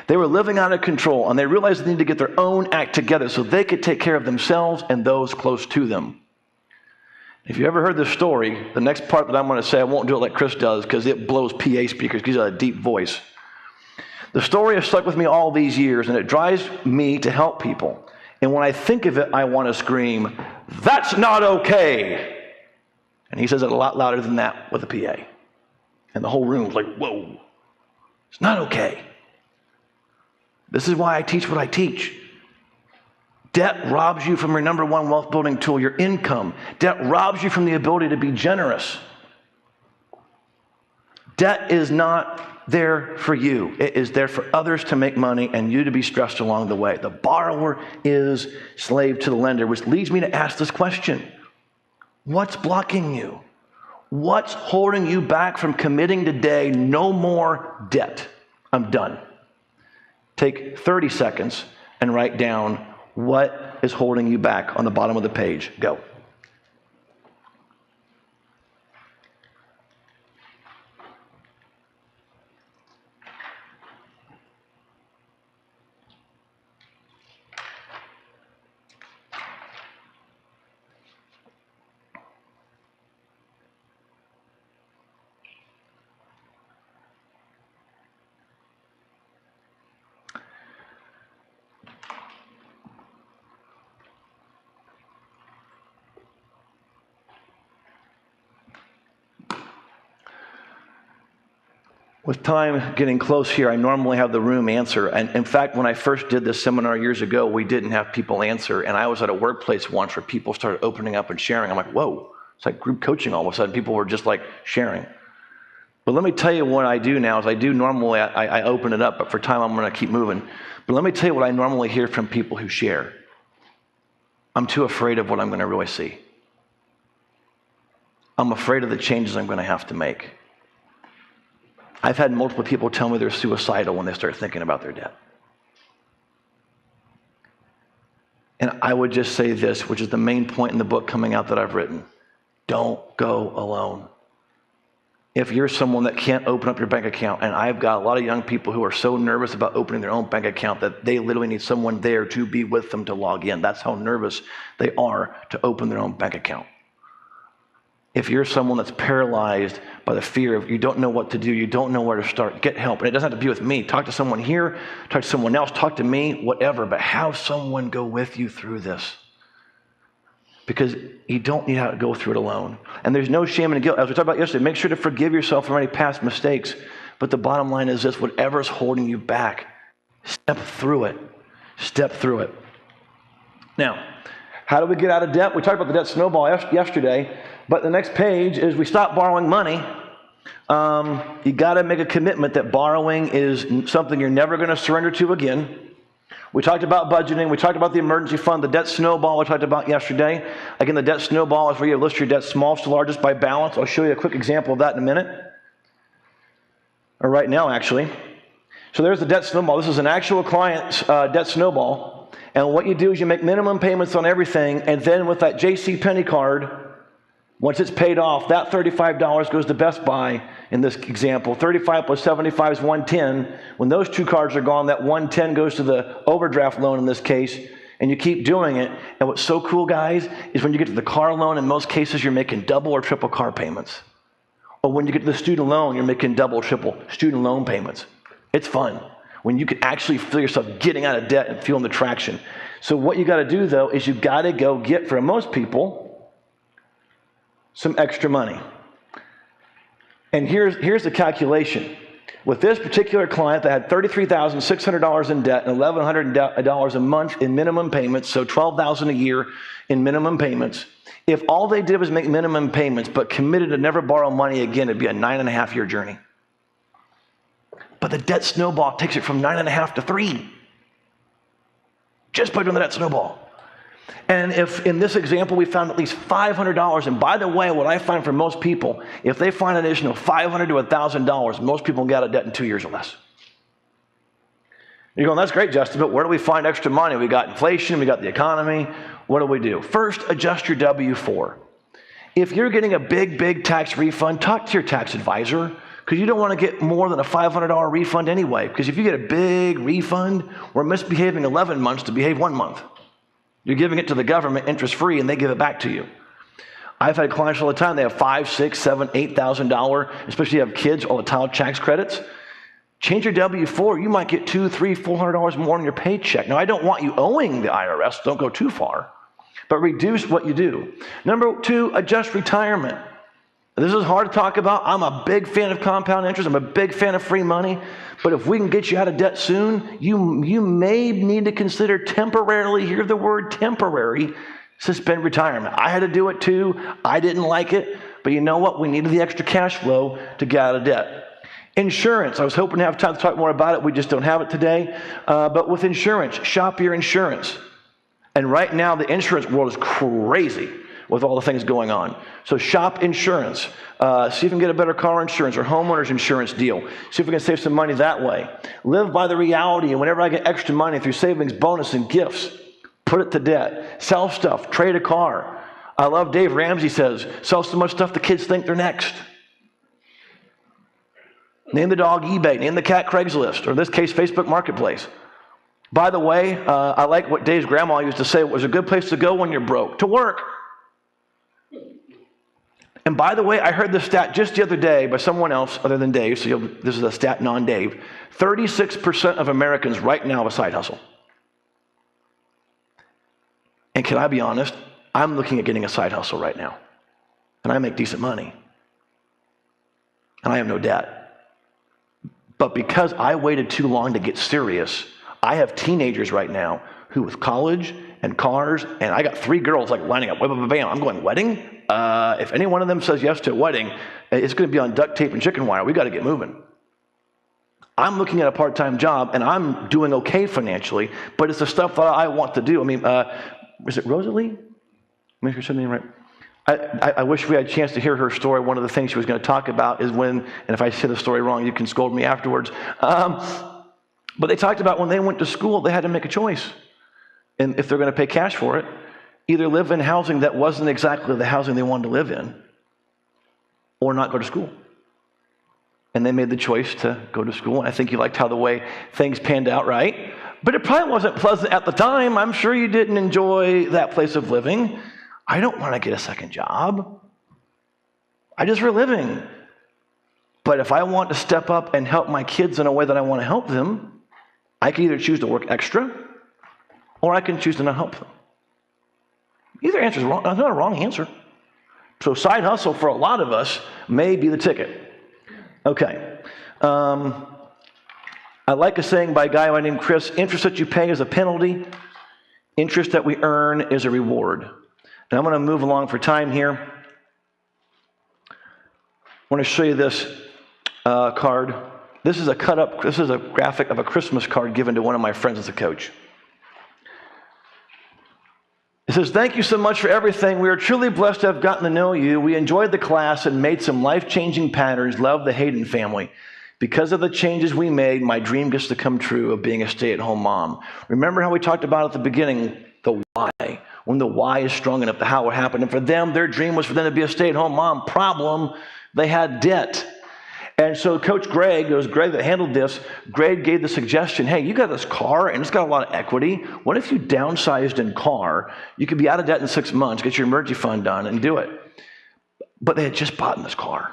[SPEAKER 1] They were living out of control, and they realized they needed to get their own act together so they could take care of themselves and those close to them. If you ever heard this story, the next part that I'm going to say, I won't do it like Chris does because it blows PA speakers because he's got a deep voice. The story has stuck with me all these years, and it drives me to help people. And when I think of it, I want to scream, "That's not okay!" And he says it a lot louder than that with a PA. And the whole room's like, whoa, it's not okay. This is why I teach what I teach. Debt robs you from your number one wealth building tool, your income. Debt robs you from the ability to be generous. Debt is not there for you. It is there for others to make money and you to be stressed along the way. The borrower is slave to the lender, which leads me to ask this question. What's blocking you? What's holding you back from committing today? No more debt. I'm done. Take 30 seconds and write down what is holding you back on the bottom of the page. Go. With time getting close here, I normally have the room answer. And in fact, when I first did this seminar years ago, we didn't have people answer. And I was at a workplace once where people started opening up and sharing. I'm like, whoa, it's like group coaching all of a sudden. People were just like sharing. But let me tell you what I do now is I open it up, but for time I'm going to keep moving. But let me tell you what I normally hear from people who share. I'm too afraid of what I'm going to really see. I'm afraid of the changes I'm going to have to make. I've had multiple people tell me they're suicidal when they start thinking about their debt. And I would just say this, which is the main point in the book coming out that I've written. Don't go alone. If you're someone that can't open up your bank account, and I've got a lot of young people who are so nervous about opening their own bank account that they literally need someone there to be with them to log in. That's how nervous they are to open their own bank account. If you're someone that's paralyzed by the fear of you don't know what to do, you don't know where to start, get help. And it doesn't have to be with me. Talk to someone here, talk to someone else, talk to me, whatever, but have someone go with you through this. Because you don't need to go through it alone. And there's no shame and guilt. As we talked about yesterday, make sure to forgive yourself for any past mistakes. But the bottom line is this, whatever's holding you back, step through it. Step through it. Now, how do we get out of debt? We talked about the debt snowball yesterday. But the next page is we stop borrowing money. You got to make a commitment that borrowing is something you're never going to surrender to again. We talked about budgeting. We talked about the emergency fund, the debt snowball we talked about yesterday. Again, the debt snowball is where you list your debt smallest to largest by balance. I'll show you a quick example of that in a minute. Or right now, actually. So there's the debt snowball. This is an actual client's debt snowball. And what you do is you make minimum payments on everything. And then with that JCPenney card, once it's paid off, that $35 goes to Best Buy in this example. 35 plus 75 is 110. When those two cards are gone, that 110 goes to the overdraft loan in this case, and you keep doing it. And what's so cool, guys, is when you get to the car loan, in most cases, you're making double or triple car payments. Or when you get to the student loan, you're making double or triple student loan payments. It's fun when you can actually feel yourself getting out of debt and feeling the traction. So what you got to do, though, is you got to go get, for most people, some extra money. And here's the calculation. With this particular client that had $33,600 in debt and $1,100 a month in minimum payments, so $12,000 a year in minimum payments, if all they did was make minimum payments but committed to never borrow money again, it'd be a 9.5-year journey. But the debt snowball takes it from 9.5 to 3. Just by doing the debt snowball. And if in this example we found at least $500, and by the way, what I find for most people, if they find an additional $500 to $1,000, most people get out of debt in 2 years or less. You're going, that's great, Justin, but where do we find extra money? We got inflation, we got the economy. What do we do? First, adjust your W-4. If you're getting a big tax refund, talk to your tax advisor, because you don't want to get more than a $500 refund anyway. Because if you get a big refund, we're misbehaving 11 months to behave 1 month. You're giving it to the government interest-free, and they give it back to you. I've had clients all the time. They have $5,000, $6,000, $7,000, $8,000, especially if you have kids, all the child tax credits. Change your W-4. You might get $200, $300, $400 more in your paycheck. Now, I don't want you owing the IRS. Don't go too far. But reduce what you do. Number 2, adjust retirement. This is hard to talk about. I'm a big fan of compound interest. I'm a big fan of free money. But if we can get you out of debt soon, you may need to consider temporarily, hear the word temporary, suspend retirement. I had to do it too. I didn't like it. But you know what? We needed the extra cash flow to get out of debt. Insurance. I was hoping to have time to talk more about it. We just don't have it today. But with insurance, shop your insurance. And right now, the insurance world is crazy with all the things going on. So shop insurance. See if you can get a better car insurance or homeowner's insurance deal. See if we can save some money that way. Live by the reality, and whenever I get extra money through savings, bonus, and gifts, put it to debt. Sell stuff, trade a car. I love Dave Ramsey says, sell so much stuff the kids think they're next. Name the dog eBay, name the cat Craigslist, or in this case, Facebook Marketplace. By the way, I like what Dave's grandma used to say, it was a good place to go when you're broke, to work. And by the way, I heard this stat just the other day by someone else other than Dave, so this is a stat non-Dave. 36% of Americans right now have a side hustle. And can I be honest? I'm looking at getting a side hustle right now. And I make decent money. And I have no debt. But because I waited too long to get serious, I have teenagers right now who with college and cars, and I got 3 girls like lining up, bam, bam, bam. I'm going, wedding? If any one of them says yes to a wedding, it's going to be on duct tape and chicken wire. We got to get moving. I'm looking at a part-time job, and I'm doing okay financially, but it's the stuff that I want to do. I mean, is it Rosalie? Make sure I said the name right. I wish we had a chance to hear her story. One of the things she was going to talk about is when, and if I say the story wrong, you can scold me afterwards. But they talked about when they went to school, they had to make a choice. And if they're going to pay cash for it, either live in housing that wasn't exactly the housing they wanted to live in, or not go to school. And they made the choice to go to school. And I think you liked how the way things panned out, right? But it probably wasn't pleasant at the time. I'm sure you didn't enjoy that place of living. I don't want to get a second job. I just for a living. But if I want to step up and help my kids in a way that I want to help them, I can either choose to work extra, or I can choose to not help them. Either answer is wrong. That's not a wrong answer. So side hustle for a lot of us may be the ticket. Okay. I like a saying by a guy named Chris, interest that you pay is a penalty. Interest that we earn is a reward. And I'm going to move along for time here. I want to show you this card. This is a graphic of a Christmas card given to one of my friends as a coach. It says, thank you so much for everything. We are truly blessed to have gotten to know you. We enjoyed the class and made some life-changing patterns. Love the Hayden family. Because of the changes we made, my dream gets to come true of being a stay-at-home mom. Remember how we talked about at the beginning, the why. When the why is strong enough, the how would happen. And for them, their dream was for them to be a stay-at-home mom. Problem, they had debt. And so Coach Greg, it was Greg that handled this, Greg gave the suggestion, hey, you got this car and it's got a lot of equity. What if you downsized in car? You could be out of debt in 6 months, get your emergency fund done and do it. But they had just bought this car.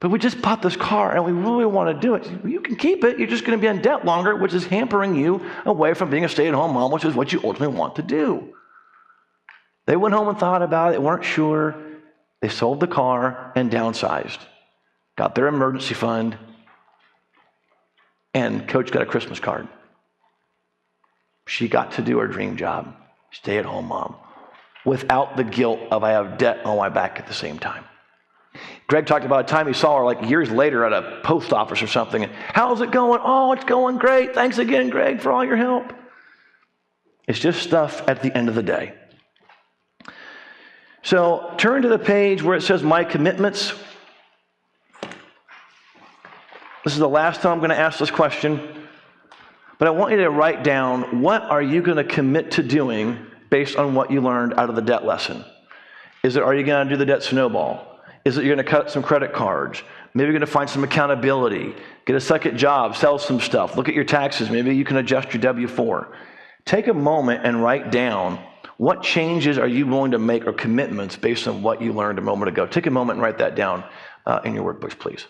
[SPEAKER 1] But we just bought this car and we really want to do it. You can keep it. You're just going to be in debt longer, which is hampering you away from being a stay-at-home mom, which is what you ultimately want to do. They went home and thought about it. They weren't sure. They sold the car and downsized. Got their emergency fund, and Coach got a Christmas card. She got to do her dream job, stay-at-home mom, without the guilt of I have debt on my back at the same time. Greg talked about a time he saw her like years later at a post office or something. And, how's it going? Oh, it's going great. Thanks again, Greg, for all your help. It's just stuff at the end of the day. So turn to the page where it says My Commitments. This is the last time I'm going to ask this question, but I want you to write down, what are you going to commit to doing based on what you learned out of the debt lesson? Are you going to do the debt snowball? Is it you're going to cut some credit cards? Maybe you're going to find some accountability, get a second job, sell some stuff, look at your taxes. Maybe you can adjust your W-4. Take a moment and write down, what changes are you willing to make or commitments based on what you learned a moment ago? Take a moment and write that down in your workbooks, please.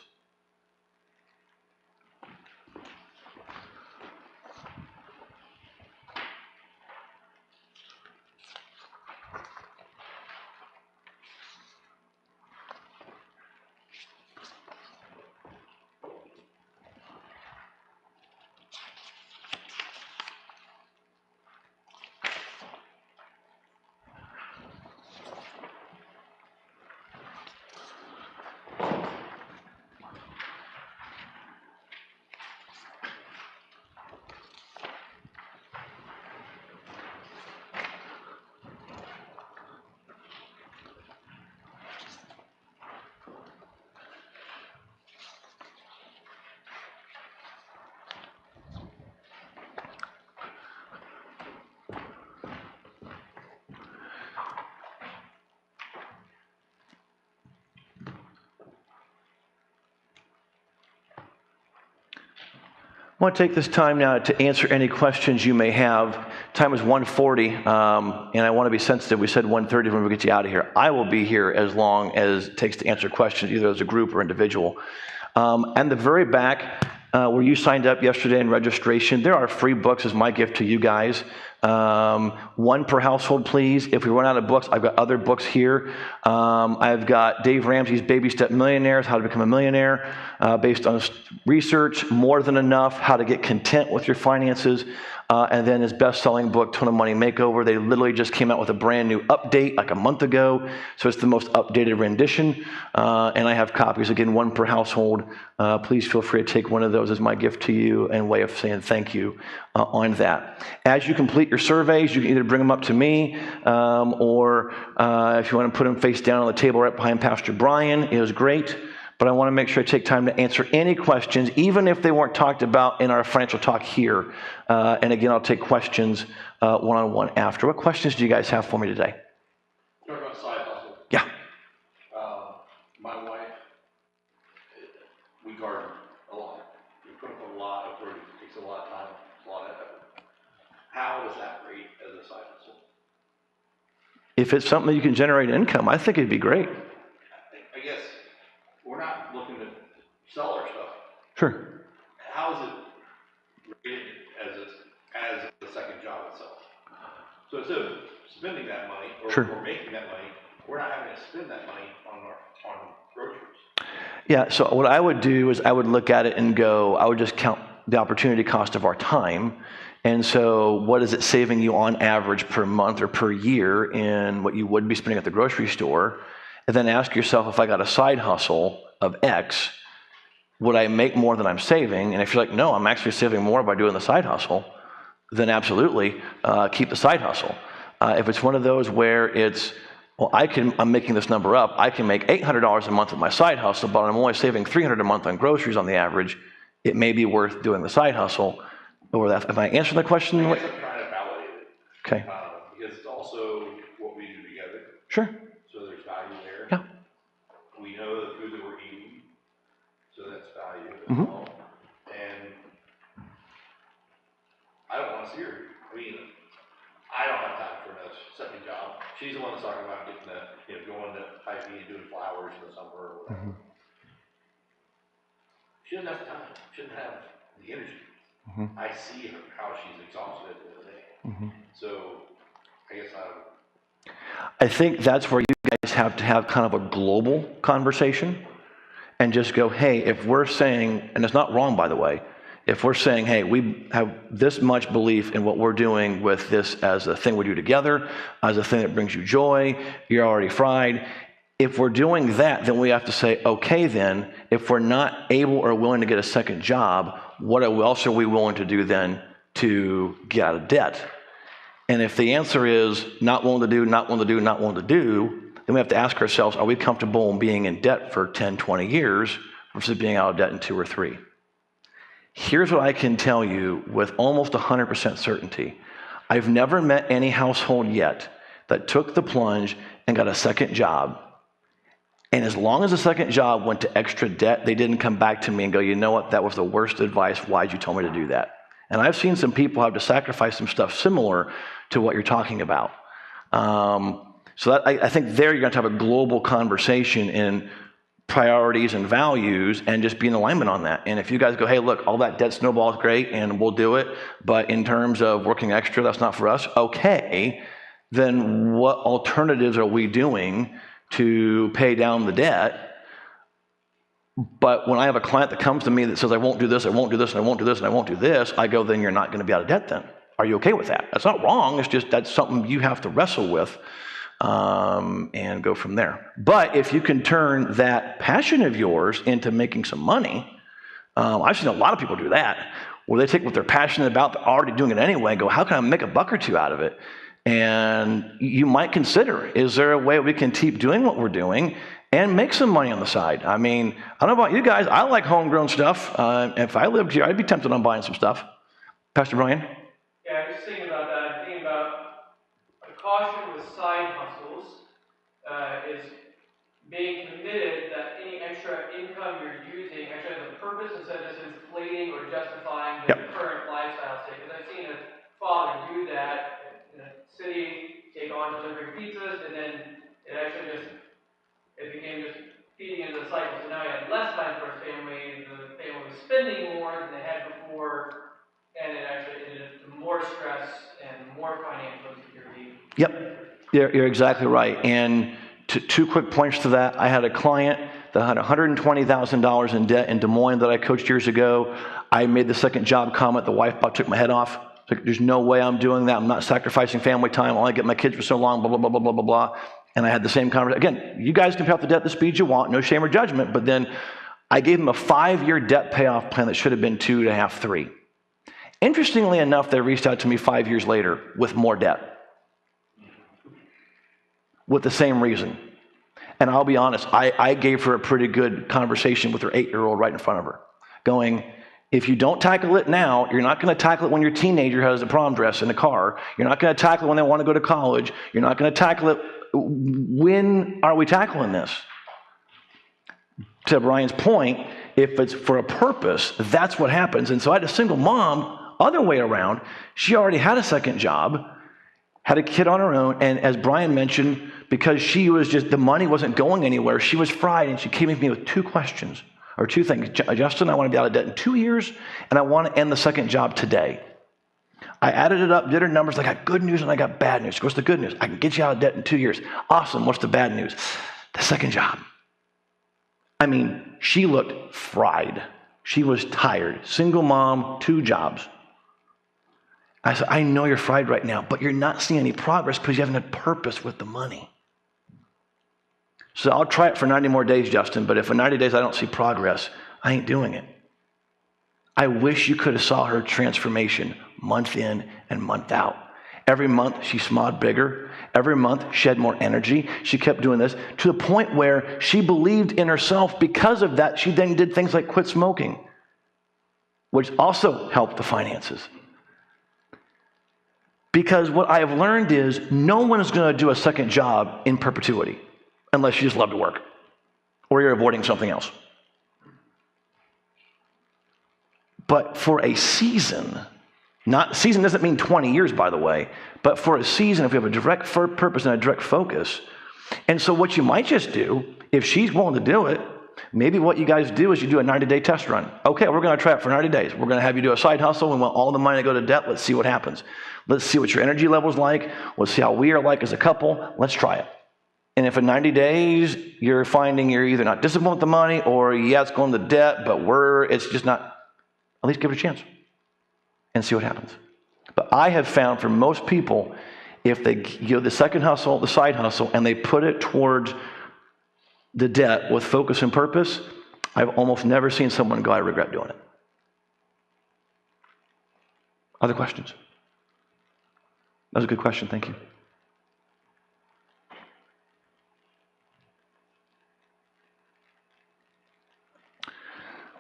[SPEAKER 1] I want to take this time now to answer any questions you may have. Time is 1:40, and I want to be sensitive. We said 1:30 when we get you out of here. I will be here as long as it takes to answer questions, either as a group or individual. And the very back, where you signed up yesterday in registration, there are free books as my gift to you guys. One per household, please. If we run out of books, I've got other books here. I've got Dave Ramsey's Baby Step Millionaires, How to Become a Millionaire, based on research, More Than Enough, How to Get Content with Your Finances, and then his best-selling book, Ton of Money Makeover. They literally just came out with a brand new update like a month ago, so it's the most updated rendition, and I have copies, again, one per household. Please feel free to take one of those as my gift to you and way of saying thank you on that. As you complete your surveys, you can either bring them up to me, or if you want to put them face down on the table right behind Pastor Brian, it was great. But I want to make sure I take time to answer any questions, even if they weren't talked about in our financial talk here. And again, I'll take questions one-on-one after. What questions do you guys have for me today?
[SPEAKER 2] Talk about side hustle.
[SPEAKER 1] Yeah.
[SPEAKER 2] My wife, we garden a lot. We put up a lot of produce. It takes a lot of time, a lot of effort. How is that rate as a side hustle?
[SPEAKER 1] If it's something that you can generate income, I think it'd be great.
[SPEAKER 2] I guess we're not looking to sell our stuff.
[SPEAKER 1] Sure.
[SPEAKER 2] How is it rated as the second job itself? So instead of spending that money or making that money, we're not having to spend that money on groceries.
[SPEAKER 1] Yeah, so what I would do is I would look at it and go, I would just count the opportunity cost of our time. And so what is it saving you on average per month or per year in what you would be spending at the grocery store? And then ask yourself, if I got a side hustle of X, would I make more than I'm saving? And if you're like, no, I'm actually saving more by doing the side hustle, then absolutely keep the side hustle. If it's one of those where it's, well, I'm making this number up, I can make $800 a month with my side hustle, but I'm only saving $300 a month on groceries on the average, it may be worth doing the side hustle. Or that, am I answering the question?
[SPEAKER 2] I guess I'm trying to validate it.
[SPEAKER 1] Okay.
[SPEAKER 2] Because it's also what we do together.
[SPEAKER 1] Sure.
[SPEAKER 2] So there's value there.
[SPEAKER 1] Yeah.
[SPEAKER 2] We know the food that we're eating, so that's value as well. And I don't want to see her. I mean, I don't have time for another second job. She's the one that's talking about getting going to hiking and doing flowers in the summer or whatever. She doesn't have time. She doesn't have the energy. I see her, how she's exhausted at the end of the day. So I guess
[SPEAKER 1] I think that's where you guys have to have kind of a global conversation and just go, hey, if we're saying, and it's not wrong, by the way, if we're saying, hey, we have this much belief in what we're doing with this as a thing we do together, as a thing that brings you joy, you're already fried. If we're doing that, then we have to say, okay, then, if we're not able or willing to get a second job, what else are we willing to do then to get out of debt? And if the answer is not willing to do, not willing to do, not willing to do, then we have to ask ourselves, are we comfortable in being in debt for 10, 20 years versus being out of debt in 2 or 3? Here's what I can tell you with almost 100% certainty. I've never met any household yet that took the plunge and got a second job. And as long as the second job went to extra debt, they didn't come back to me and go, you know what, that was the worst advice. Why'd you tell me to do that? And I've seen some people have to sacrifice some stuff similar to what you're talking about. So that, I think there you're going to have a global conversation in priorities and values and just be in alignment on that. And if you guys go, hey, look, all that debt snowball is great and we'll do it, but in terms of working extra, that's not for us. Okay, then what alternatives are we doing to pay down the debt? But when I have a client that comes to me that says, I won't do this, I won't do this, and I won't do this, and I won't do this, I go, then you're not going to be out of debt then. Are you okay with that? That's not wrong. It's just that's something you have to wrestle with and go from there. But if you can turn that passion of yours into making some money, I've seen a lot of people do that, where they take what they're passionate about, they're already doing it anyway, and go, how can I make a buck or two out of it? And you might consider, is there a way we can keep doing what we're doing and make some money on the side? I mean, I don't know about you guys. I like homegrown stuff. If I lived here, I'd be tempted on buying some stuff. Pastor Brian?
[SPEAKER 3] Yeah, I'm just thinking about that. I'm thinking about a caution with side hustles is being committed that any extra income you're using actually has a purpose instead of just inflating or justifying the current lifestyle state. Because I've seen a father do that in a city, take on delivering pizzas, and then it became just feeding into the cycle. So now he had less time for his family, the family was spending more than they had before, and it actually ended up more stress and more
[SPEAKER 1] You're exactly right. And two quick points to that. I had a client that had $120,000 in debt in Des Moines that I coached years ago. I made the second job comment. The wife about took my head off. Like, there's no way I'm doing that. I'm not sacrificing family time. I'll only get my kids for so long, blah, blah, blah, blah, blah, blah, blah. And I had the same conversation. Again, you guys can pay off the debt the speed you want, no shame or judgment. But then I gave him a 5-year debt payoff plan that should have been 2.5, 3. Interestingly enough, they reached out to me 5 years later with more debt, with the same reason. And I'll be honest, I gave her a pretty good conversation with her 8-year-old right in front of her, going, if you don't tackle it now, you're not going to tackle it when your teenager has a prom dress in the car. You're not going to tackle it when they want to go to college. You're not going to tackle it. When are we tackling this? To Brian's point, if it's for a purpose, that's what happens. And so I had a single mom, other way around. She already had a second job, had a kid on her own, and as Brian mentioned, because she was just, the money wasn't going anywhere, she was fried, and she came to me with 2 questions, or 2 things. Justin, I want to be out of debt in 2 years, and I want to end the second job today. I added it up, did her numbers. I got good news and I got bad news. What's the good news? I can get you out of debt in 2 years. Awesome. What's the bad news? The second job. I mean, she looked fried. She was tired. Single mom, 2 jobs. I said, I know you're fried right now, but you're not seeing any progress because you haven't had purpose with the money. So I'll try it for 90 more days, Justin, but if in 90 days I don't see progress, I ain't doing it. I wish you could have saw her transformation month in and month out. Every month she smiled bigger. Every month she had more energy. She kept doing this to the point where she believed in herself. Because of that, she then did things like quit smoking, which also helped the finances. Because what I have learned is no one is going to do a second job in perpetuity unless you just love to work or you're avoiding something else. But for a season, season doesn't mean 20 years, by the way, but for a season, if you have a direct purpose and a direct focus. And so what you might just do, if she's willing to do it, maybe what you guys do is you do a 90-day test run. Okay, we're going to try it for 90 days. We're going to have you do a side hustle. We want all the money to go to debt. Let's see what happens. Let's see what your energy level's like. Let's see how we are like as a couple. Let's try it. And if in 90 days you're finding you're either not disciplined with the money or, yeah, it's going to debt, but it's just not, at least give it a chance and see what happens. But I have found for most people, if they give the second hustle, the side hustle, and they put it towards the debt with focus and purpose, I've almost never seen someone go, I regret doing it. Other questions? That was a good question. Thank you.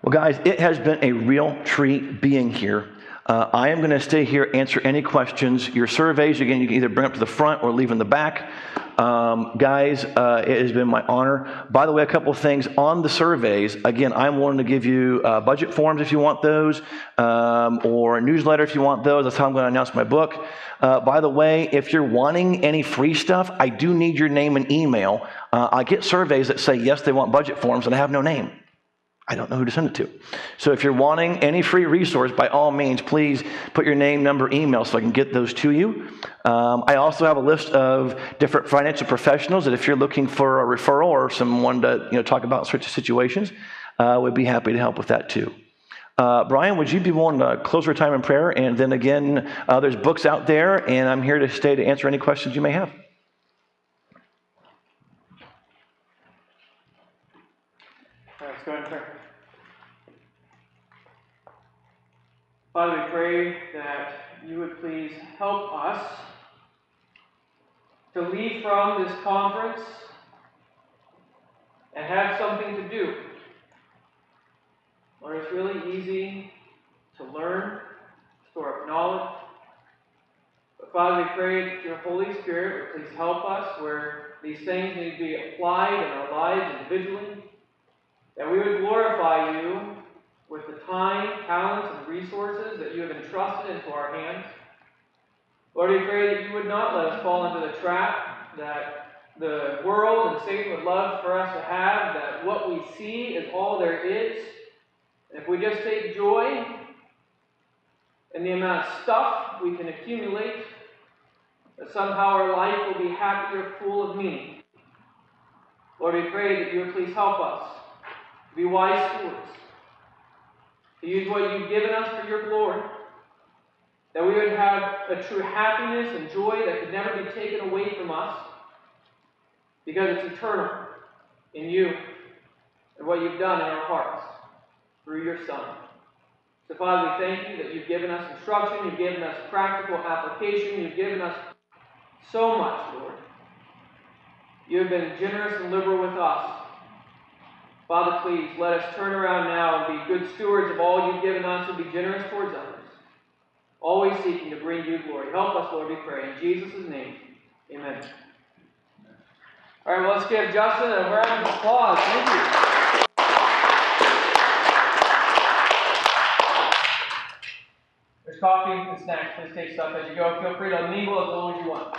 [SPEAKER 1] Well, guys, it has been a real treat being here. I am going to stay here, answer any questions. Your surveys, again, you can either bring up to the front or leave in the back. Guys, it has been my honor. By the way, a couple of things on the surveys. Again, I'm willing to give you budget forms if you want those, or a newsletter if you want those. That's how I'm going to announce my book. By the way, if you're wanting any free stuff, I do need your name and email. I get surveys that say, yes, they want budget forms, and I have no name. I don't know who to send it to. So if you're wanting any free resource, by all means, please put your name, number, email so I can get those to you. I also have a list of different financial professionals that if you're looking for a referral or someone to talk about sorts of situations, we'd be happy to help with that too. Brian, would you be willing to close our time in prayer? And then again, there's books out there, and I'm here to stay to answer any questions you may have.
[SPEAKER 3] Let's go ahead and pray. Father, we pray that you would please help us to leave from this conference and have something to do. Lord, it's really easy to learn, store up knowledge. But Father, we pray that your Holy Spirit would please help us where these things need to be applied in our lives individually. That we would glorify you with the time, talents, and resources that you have entrusted into our hands. Lord, we pray that you would not let us fall into the trap that the world and Satan would love for us to have, that what we see is all there is. And if we just take joy in the amount of stuff we can accumulate, that somehow our life will be happier, full of meaning. Lord, we pray that you would please help us to be wise stewards, to use what you've given us for your glory, that we would have a true happiness and joy that could never be taken away from us, because it's eternal in you and what you've done in our hearts through your Son. So, Father, we thank you that you've given us instruction, you've given us practical application, you've given us so much, Lord. You have been generous and liberal with us. Father, please let us turn around now and be good stewards of all you've given us and be generous towards others, always seeking to bring you glory. Help us, Lord, we pray. In Jesus' name, amen. All right, well, let's give Justin a round of applause. Thank you. There's coffee and snacks. Please take stuff as you go. Feel free to mingle as long as you want.